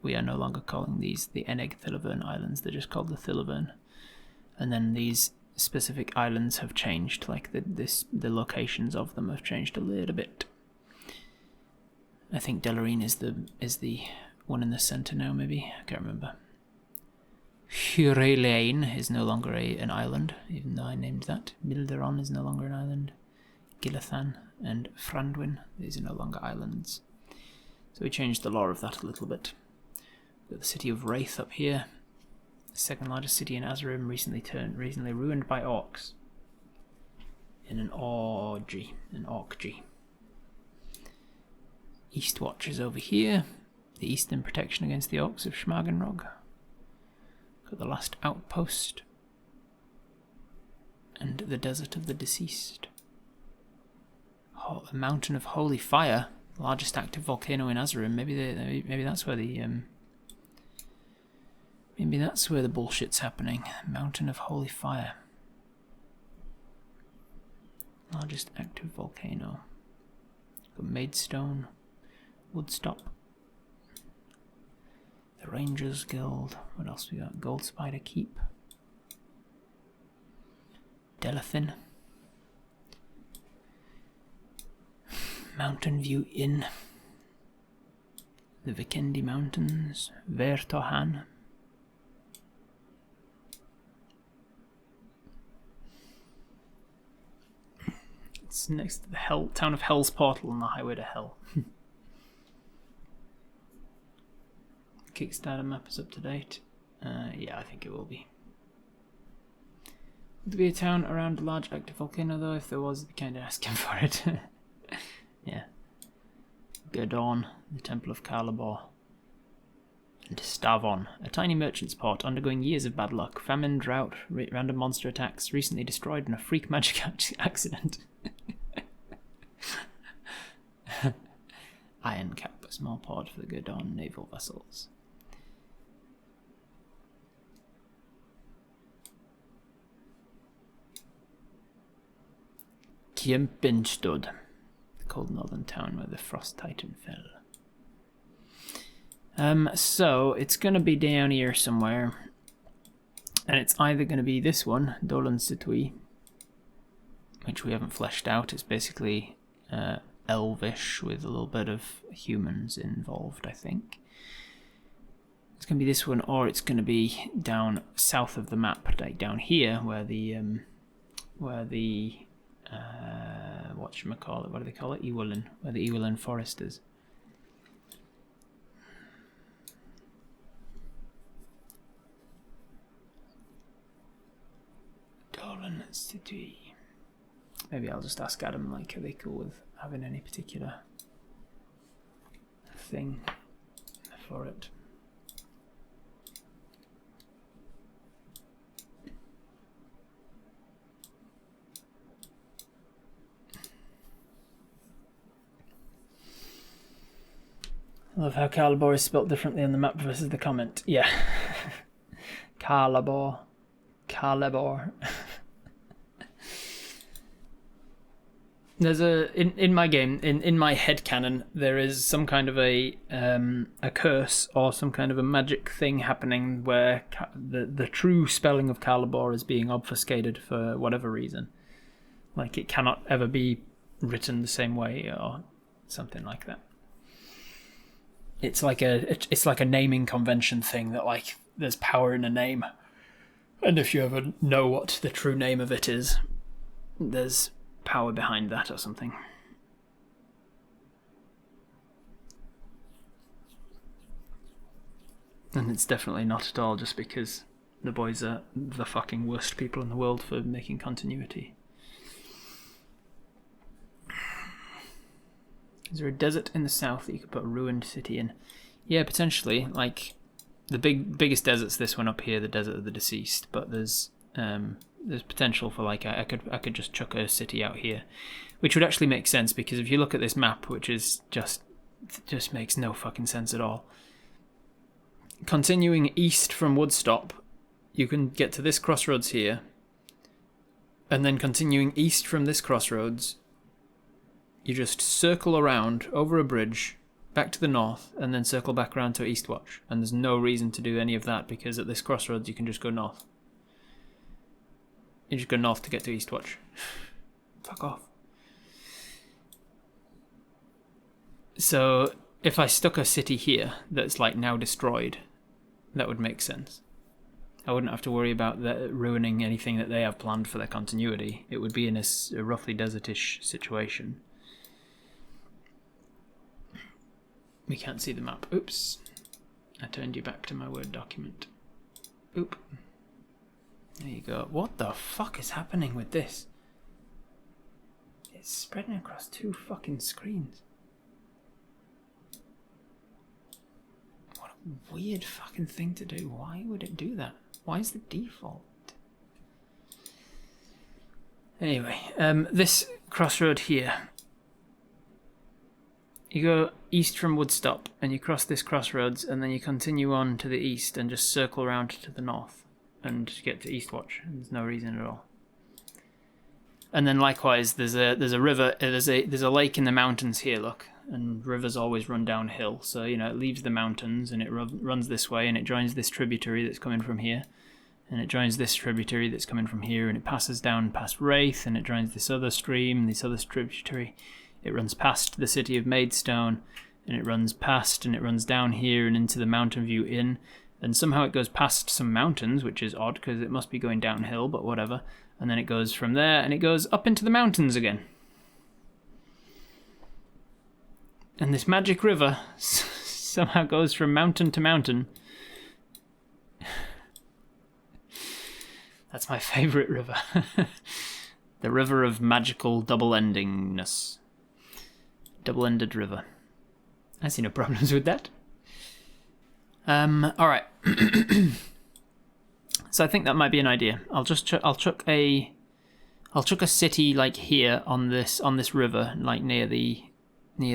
We are no longer calling these the Eneg Thilivern Islands. They're just called the Thilivern. And then these specific islands have changed. Like the locations of them have changed a little bit. I think Delarine is the one in the centre now. Maybe I can't remember. Hurelain is no longer an island, even though I named that. Milderon is no longer an island. Gilathan and Frandwin, these are no longer islands. So we changed the lore of that a little bit. We've got the city of Wraith up here. The second largest city in Azerim, recently ruined by orcs. In an orgy. Eastwatch is over here. The eastern protection against the orcs of Schmagenrog. Got the last outpost. And the desert of the deceased. A mountain of holy fire, largest active volcano in Azerim. Maybe that's where the bullshit's happening. Mountain of holy fire, largest active volcano. Got Maidstone, Woodstop, the Rangers Guild. What else we got? Gold Spider Keep, Delathin. Mountain View Inn, the Vikendi Mountains, Vertohan, it's next to the town of Hell's Portal on the highway to Hell. Kickstarter map is up to date. Yeah, I think it will be. Would there be a town around a large active volcano though? If there was, I'd be kind of asking for it. Yeah. Gerdorn, the Temple of Carlabor. And Stavon, a tiny merchant's port undergoing years of bad luck, famine, drought, random monster attacks, recently destroyed in a freak magic accident. Iron Cap, a small port for the Gerdorn naval vessels. Kjempenstud. Cold northern town where the Frost Titan fell. So it's gonna be down here somewhere, and it's either gonna be this one, Dolan Situi, which we haven't fleshed out. It's basically elvish with a little bit of humans involved, I think. It's gonna be this one, or it's gonna be down south of the map, like down here, where the whatchamacallit, what do they call it? Ewelin, where the Ewelin forest is. Dolan City. Maybe I'll just ask Adam, like, are they cool with having any particular thing for it? I love how Carlabor is spelt differently on the map versus the comment. Yeah. Carlabor. There's in my game, in my headcanon, there is some kind of a curse or some kind of a magic thing happening where the true spelling of Carlabor is being obfuscated for whatever reason. Like it cannot ever be written the same way or something like that. It's like a naming convention thing that like there's power in a name, and if you ever know what the true name of it is, there's power behind that or something. And it's definitely not at all just because the boys are the fucking worst people in the world for making continuity. Is there a desert in the south that you could put a ruined city in? Yeah, potentially. Like the biggest desert's this one up here, the desert of the deceased. But there's potential for like I could just chuck a city out here, which would actually make sense because if you look at this map, which is just makes no fucking sense at all. Continuing east from Woodstop you can get to this crossroads here, and then continuing east from this crossroads, you just circle around over a bridge back to the north, and then circle back around to Eastwatch. And there's no reason to do any of that, because at this crossroads you can just go north. You just go north to get to Eastwatch. Fuck off. So if I stuck a city here that's like now destroyed, that would make sense. I wouldn't have to worry about ruining anything that they have planned for their continuity. It would be in a roughly desertish situation. We can't see the map. Oops. I turned you back to my Word document. Oop. There you go. What the fuck is happening with this? It's spreading across 2 fucking screens. What a weird fucking thing to do. Why would it do that? Why is the default? Anyway, this crossroad here. You go east from Woodstop, and you cross this crossroads, and then you continue on to the east and just circle around to the north and get to Eastwatch. There's no reason at all. And then likewise, there's a river, there's a lake in the mountains here. Look, and rivers always run downhill, so you know it leaves the mountains and it runs this way, and it joins this tributary that's coming from here, and it joins this tributary that's coming from here, and it passes down past Wraith, and it joins this other stream, this other tributary. It runs past the city of Maidstone, and it runs past, and it runs down here and into the Mountain View Inn, and somehow it goes past some mountains, which is odd because it must be going downhill, but whatever. And then it goes from there, and it goes up into the mountains again. And this magic river somehow goes from mountain to mountain. That's my favourite river. The river of magical double-endingness. Double-ended river. I see no problems with that. Alright. So I think that might be an idea. I'll chuck a city like here on this river, like near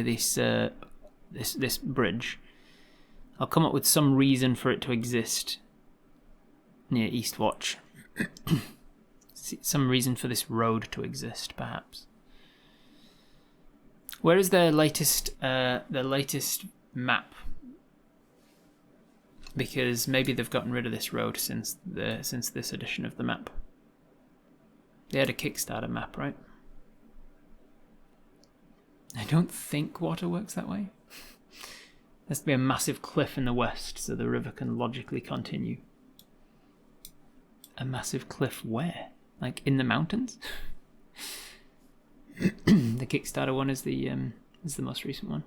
this bridge. I'll come up with some reason for it to exist near Eastwatch. Some reason for this road to exist, perhaps. Where is their latest map? Because maybe they've gotten rid of this road since this edition of the map. They had a Kickstarter map, right? I don't think water works that way. There has to be a massive cliff in the west so the river can logically continue. A massive cliff where? Like in the mountains? The Kickstarter one is the most recent one.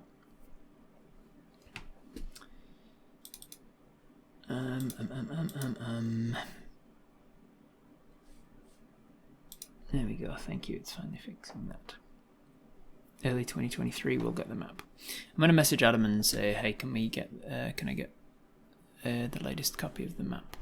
There we go. Thank you. It's finally fixing that. Early 2023, we'll get the map. I'm gonna message Adam and say, hey, can I get the latest copy of the map?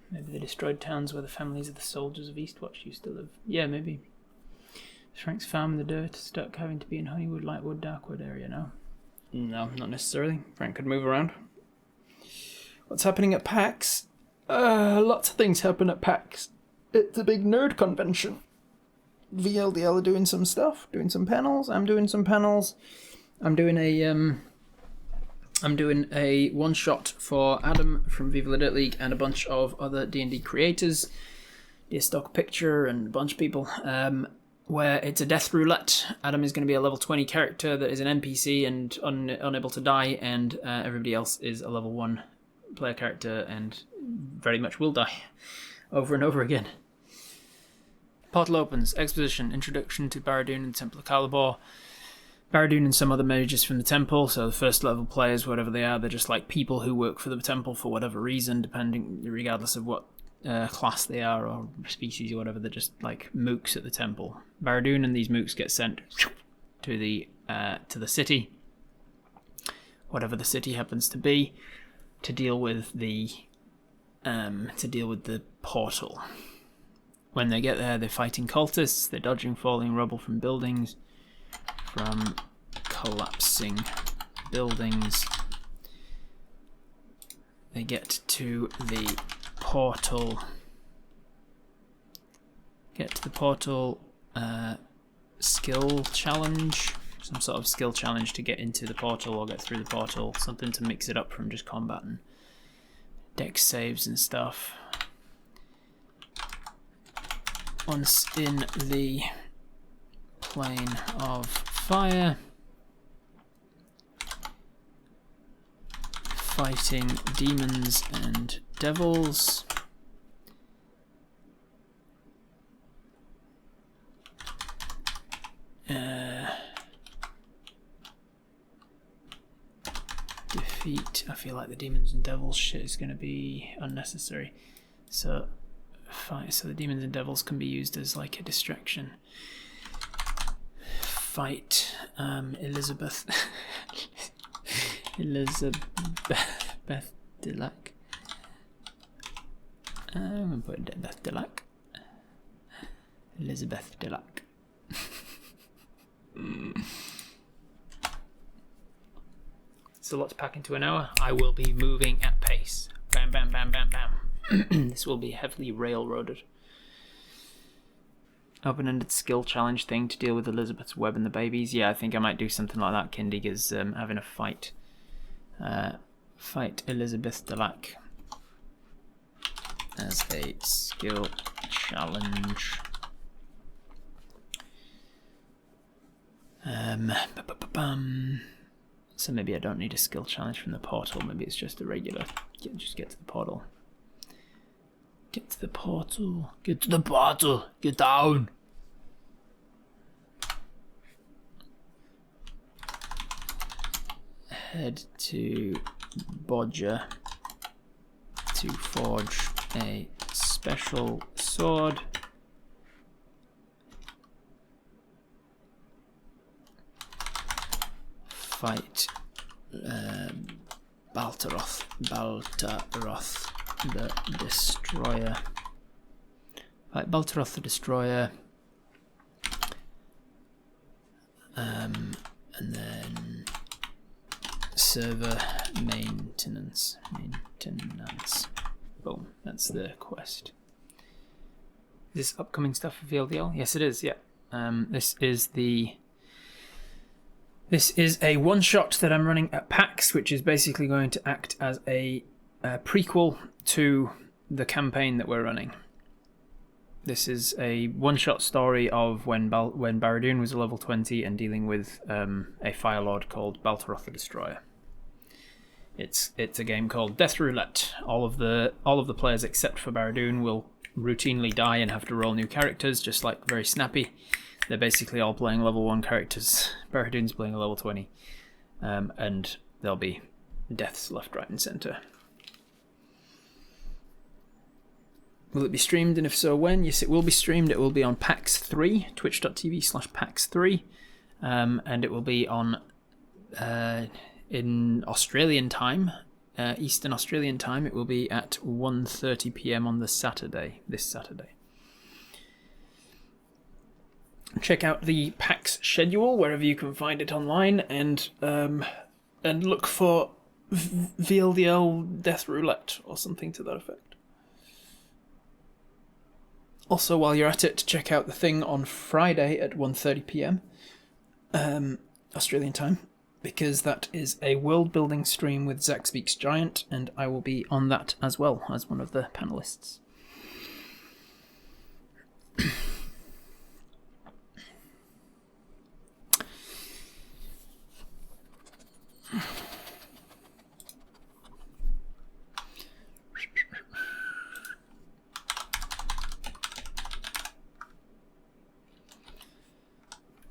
Maybe they destroyed towns where the families of the soldiers of Eastwatch used to live. Yeah, maybe. Frank's farm in the dirt, stuck having to be in Honeywood, Lightwood, Darkwood area now. No, not necessarily. Frank could move around. What's happening at PAX? Lots of things happen at PAX. It's a big nerd convention. VLDL are doing some stuff, doing some panels. I'm doing some panels. I'm doing a one-shot for Adam from Viva La Dirt League and a bunch of other D&D creators, Dear Stock Picture and a bunch of people, where it's a death roulette. Adam is going to be a level 20 character that is an NPC and unable to die, and everybody else is a level 1 player character and very much will die over and over again. Portal opens. Exposition. Introduction to Barad-dûn and Temple of Calibor. Barad-dûn and some other mages from the temple, so the first level players, whatever they are, they're just like people who work for the temple for whatever reason, regardless of what class they are or species or whatever. They're just like mooks at the temple. Barad-dûn and these mooks get sent to the city, whatever the city happens to be, to deal with the portal. When they get there, they're fighting cultists. They're dodging falling rubble from buildings. From collapsing buildings. They get to the portal. Skill challenge. Some sort of skill challenge to get into the portal or get through the portal. Something to mix it up from just combat and dex saves and stuff. Once in the plane of fire, fighting demons and devils. Defeat. I feel like the demons and devils shit is going to be unnecessary. So the demons and devils can be used as like a distraction. Fight Elizabeth Delac. I'm gonna put Beth Delac. Elizabeth Delac. So let's pack into an hour. I will be moving at pace. Bam, bam, bam, bam, bam. This will be heavily railroaded. Open-ended skill challenge thing to deal with Elizabeth's web and the babies. Yeah, I think I might do something like that. Kindig having a fight. Fight Elizabeth Delac as a skill challenge. So maybe I don't need a skill challenge from the portal. Maybe it's just a regular. Just get to the portal. Get to the portal. Get to the portal. Get down. Head to Bodger to forge a special sword. Fight Baltaroth the Destroyer. Fight Baltaroth the Destroyer. And then server maintenance. Boom, that's the quest. Is this upcoming stuff for VLDL? Yes, it is, yeah. This is a one-shot that I'm running at PAX, which is basically going to act as a prequel to the campaign that we're running. This is a one-shot story of when Barad-dûn was a level 20 and dealing with a Fire Lord called Baltaroth the Destroyer. It's a game called Death Roulette. All of the players except for Barad-dûn will routinely die and have to roll new characters, just like very snappy. They're basically all playing level 1 characters. Barad-dûn's playing a level 20. And there'll be deaths left, right and centre. Will it be streamed, and if so, when? Yes, it will be streamed. It will be on PAX 3, twitch.tv/PAX 3. And it will be on in Australian time, Eastern Australian time. It will be at 1:30 PM on this Saturday. Check out the PAX schedule wherever you can find it online, and look for VLDL Death Roulette or something to that effect. Also, while you're at it, check out the thing on Friday at 1:30 PM Australian time, because that is a world-building stream with Zach Speaks Giant, and I will be on that as well as one of the panelists.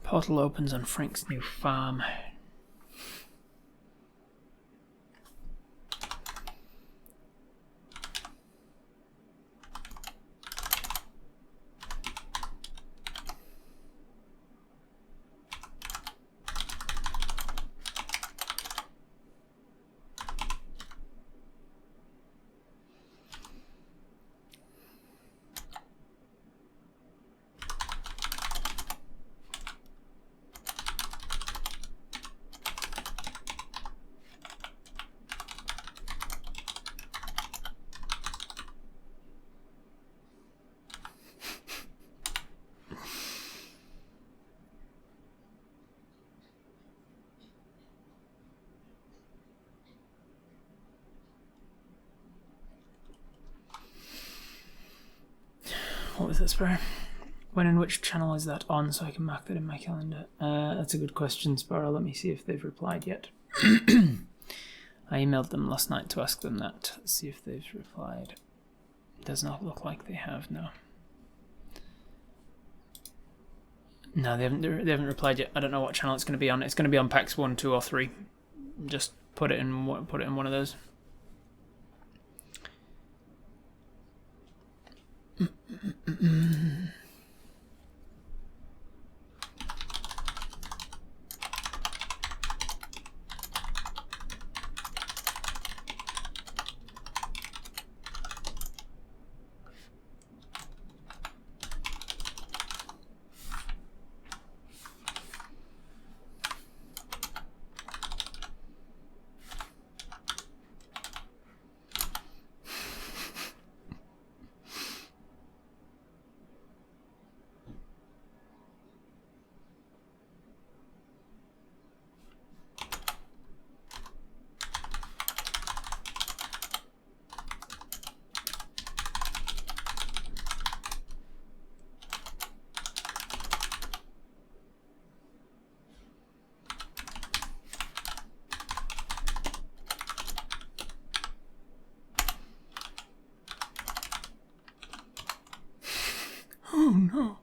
Portal opens on Frank's new farm. What was this for? When and which channel is that on so I can mark that in my calendar? That's a good question, Sparrow. Let me see if they've replied yet. I emailed them last night to ask them that. Let's see if they've replied. Does not look like they have, no. No, they haven't replied yet. I don't know what channel it's going to be on. It's going to be on PAX 1, 2 or 3. Just put it in one of those. Oh no.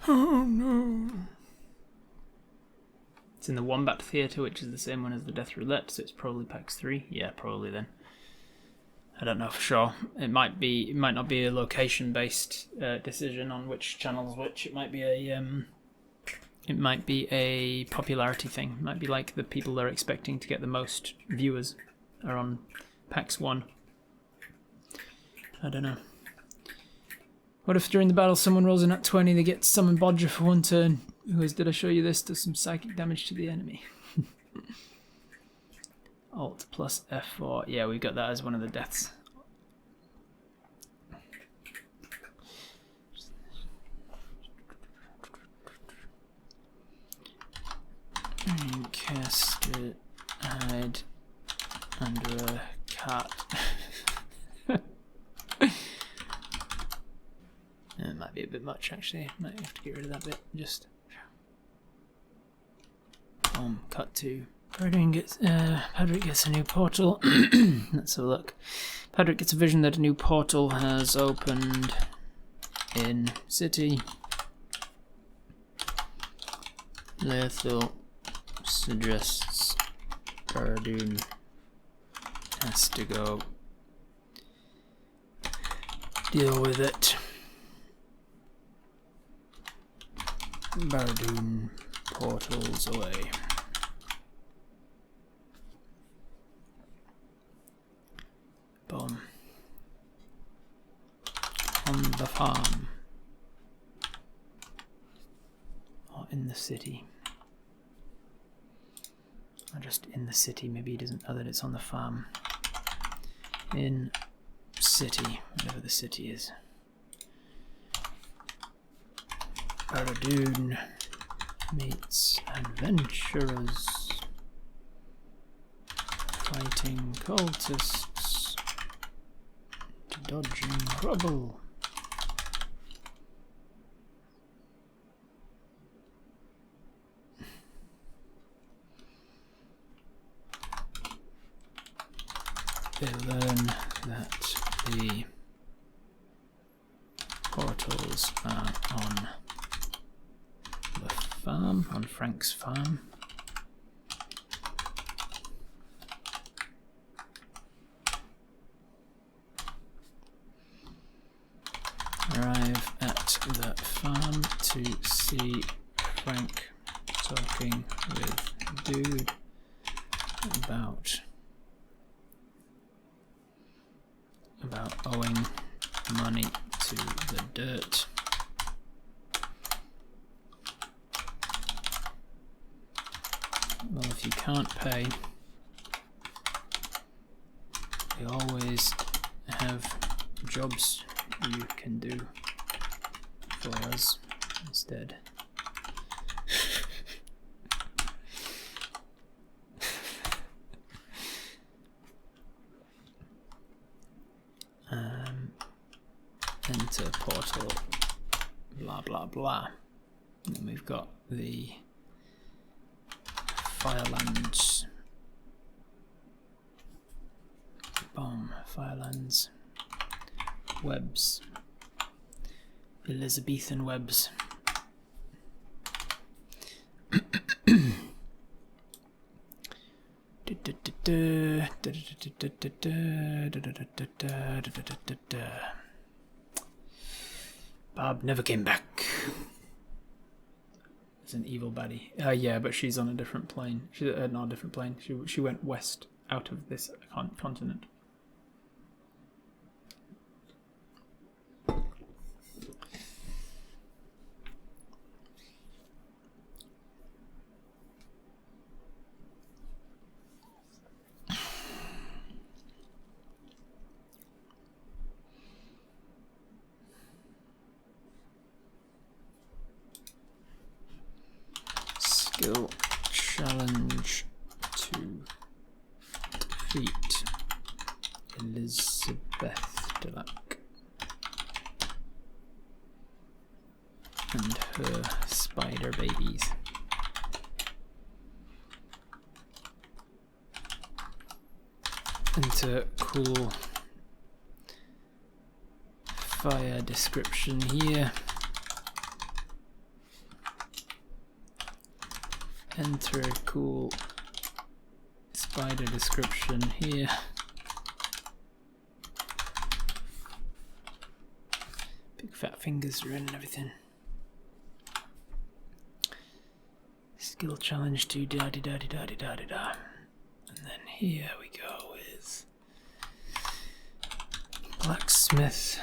Oh no. It's in the Wombat Theatre, which is the same one as the Death Roulette, so it's probably PAX 3. Yeah, probably then. I don't know for sure. It might not be a location-based decision on which channel's which. It might be a popularity thing. It might be like the people they're expecting to get the most viewers are on PAX 1. I don't know. What if during the battle someone rolls in at 20, they get summon Bodger for one turn? Who is, did I show you this? Does some psychic damage to the enemy. Alt plus F4. Yeah, we've got that as one of the deaths. Cast it, hide under a cart. It might be a bit much actually. Might have to get rid of that bit. Just cut to Patrick gets a new portal. Let's have a look. Patrick gets a vision that a new portal has opened in city. Lethal suggests Bardoon has to go deal with it. Bardoon portals away. Boom. On the farm. Or in the city. Or just in the city, maybe he doesn't know that it's on the farm. In city, whatever the city is. Bardoon meets adventurers fighting cultists, dodging trouble. They learn that the portal portals are on the farm, on Frank's farm. Arrive at the farm to see Frank talking with Dude about owing money to the dirt. Well, if you can't pay, we always have jobs you can do for us instead. Enter portal, blah blah blah. And then we've got the Firelands. Boom, Firelands. Webs. Elizabethan webs. Bob never came back. It's an evil baddie. Yeah, but she's on a different plane. She's not a different plane. She went west out of this continent. Skill challenge to defeat Elizabeth Delac and her spider babies. Enter cool fire description here. Enter a cool spider description here. Big fat fingers are in and everything. Skill challenge to da da da da da da da da. And then here we go with blacksmith.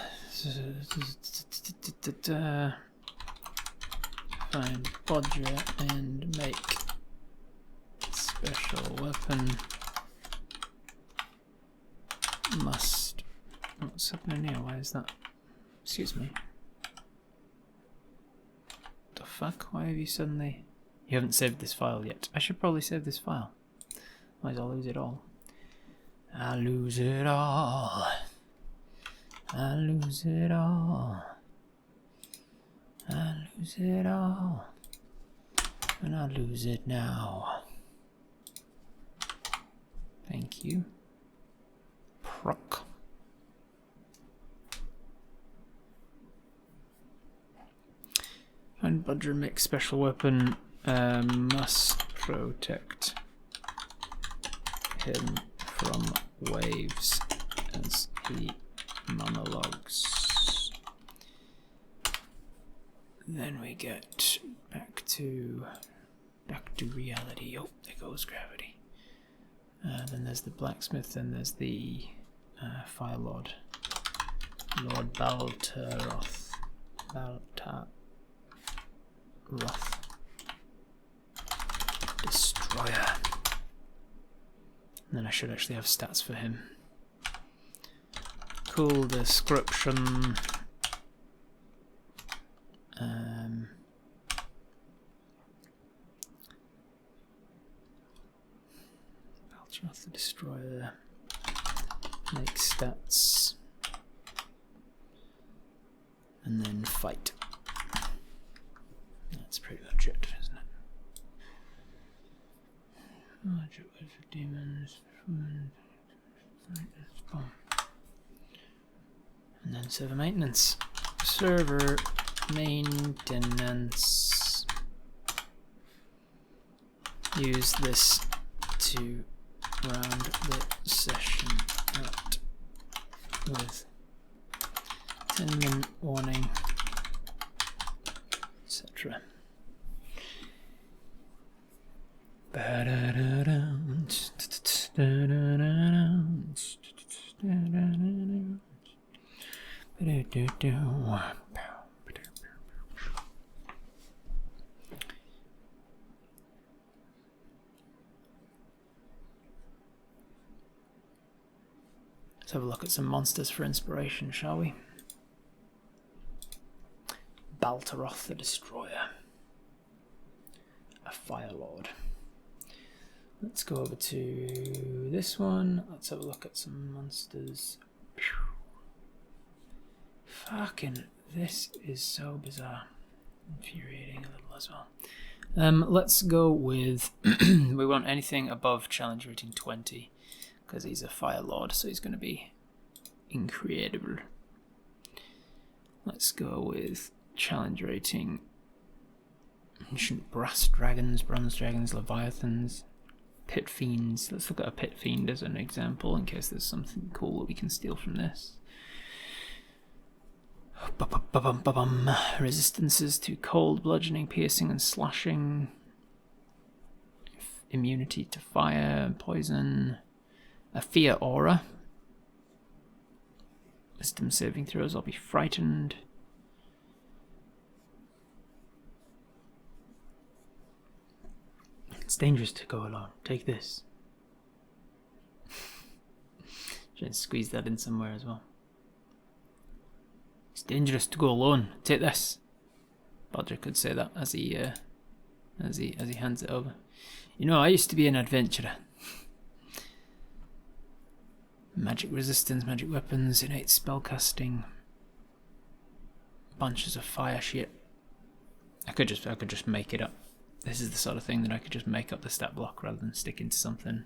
Find Bodger and make special weapon. Must. What's happening here? Why is that? Excuse me. The fuck? Why have you suddenly? You haven't saved this file yet. I should probably save this file. Otherwise I'll lose it all. I lose it all. I lose it all. I lose it all. And I lose it now. Thank you. Proc. Find Budger, make special weapon. Must protect him from waves as he monologues. Then we get back to reality. Oh, there goes gravity. Then there's the blacksmith. Then there's the Fire Lord, Lord Baltaroth. Destroyer. And then I should actually have stats for him. Cool description. Baltaroth the Destroyer. Make stats. And then fight. That's pretty much it, isn't it? Demons. And then server maintenance. server maintenance. Use this to round the session out with 10-minute warning, etc. Let's have a look at some monsters for inspiration, shall we? Baltaroth the Destroyer. A Fire Lord. Let's go over to this one. Let's have a look at some monsters. Fucking, this is so bizarre. Infuriating a little as well. Let's go with... we want anything above challenge rating 20. Because he's a Fire Lord, so he's going to be incredible. Let's go with challenge rating. Ancient Brass Dragons, Bronze Dragons, Leviathans, Pit Fiends. Let's look at a Pit Fiend as an example in case there's something cool that we can steal from this. Resistances to cold, bludgeoning, piercing and slashing. Immunity to fire and poison. A Fear Aura. Wisdom saving throws, I'll be frightened. It's dangerous to go alone. Take this. Try and squeeze that in somewhere as well. It's dangerous to go alone. Take this. Bodger could say that as he hands it over. You know, I used to be an adventurer. Magic resistance, magic weapons, innate spellcasting, bunches of fire shit. I could just make it up. This is the sort of thing that I could just make up the stat block rather than stick into something.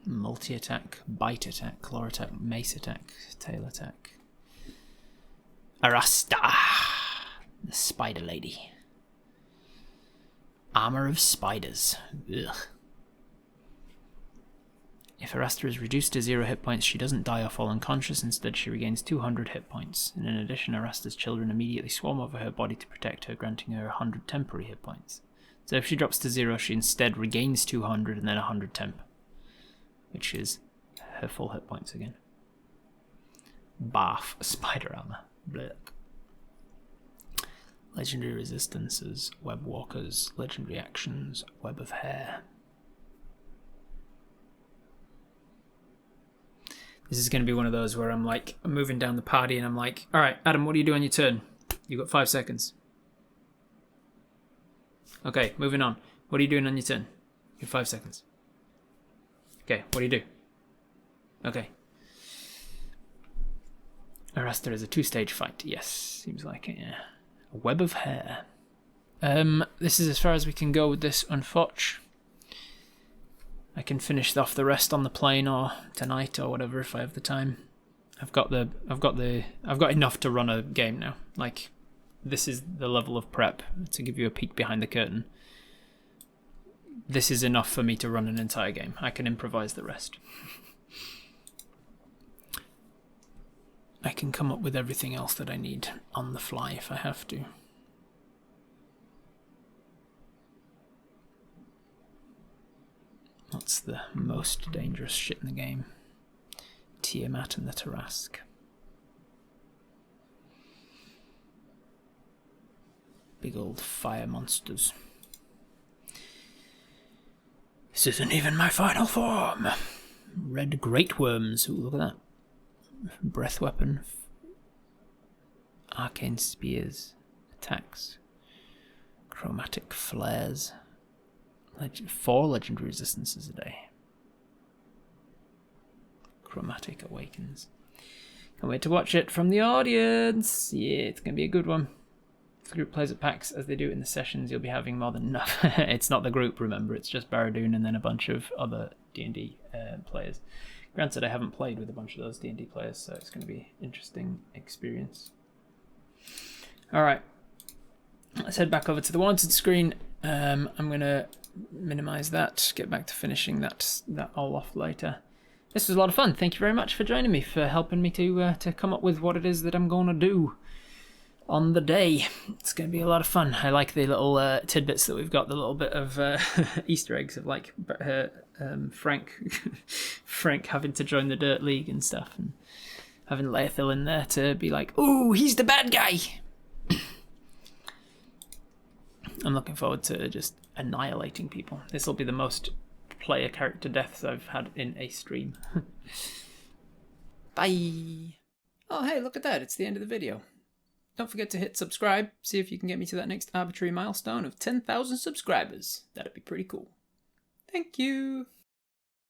Multi-attack, bite attack, claw attack, mace attack, tail attack. Arasta, the spider lady. Armor of spiders. Ugh. If Arasta is reduced to 0 hit points, she doesn't die or fall unconscious. Instead, she regains 200 hit points. And in addition, Arasta's children immediately swarm over her body to protect her, granting her 100 temporary hit points. So if she drops to 0, she instead regains 200 and then 100 temp, which is her full hit points again. Bath spider armor. Blech. Legendary resistances, web walkers, legendary actions, web of hair. This is going to be one of those where I'm moving down the party and I'm like, alright, Adam, what do you do on your turn? You've got 5 seconds. Okay, moving on. What are you doing on your turn? You have 5 seconds. Okay, what do you do? Okay. Arasta is a 2-stage fight. Yes, seems like it, yeah. A web of hair. This is as far as we can go with this, unfortunately. I can finish off the rest on the plane or tonight or whatever if I have the time. I've got enough to run a game now. Like, this is the level of prep to give you a peek behind the curtain. This is enough for me to run an entire game. I can improvise the rest. I can come up with everything else that I need on the fly if I have to. What's the most dangerous shit in the game? Tiamat and the Tarask. Big old fire monsters. This isn't even my final form! Red great worms. Ooh, look at that. Breath weapon. Arcane spears. Attacks. Chromatic flares. 4 legendary resistances a day. Chromatic awakens. Can't wait to watch it from the audience. Yeah, it's gonna be a good one. If the group plays at PAX as they do in the sessions, you'll be having more than enough. It's not the group, remember, it's just Barradoon and then a bunch of other D&D players. Granted, I haven't played with a bunch of those D&D players, so it's going to be an interesting experience. Alright, let's head back over to the wanted screen. I'm going to minimize that, get back to finishing that all off later. This was a lot of fun. Thank you very much for joining me, for helping me to come up with what it is that I'm going to do on the day. It's going to be a lot of fun. I like the little tidbits that we've got, the little bit of Easter eggs of like Frank having to join the Dirt League and stuff, and having Laethil in there to be like, ooh, he's the bad guy. I'm looking forward to just annihilating people. This will be the most player character deaths I've had in a stream. Bye. Oh hey, look at that, it's the end of the video. Don't forget to hit subscribe, see if you can get me to that next arbitrary milestone of 10,000 subscribers. That'd be pretty cool. Thank you.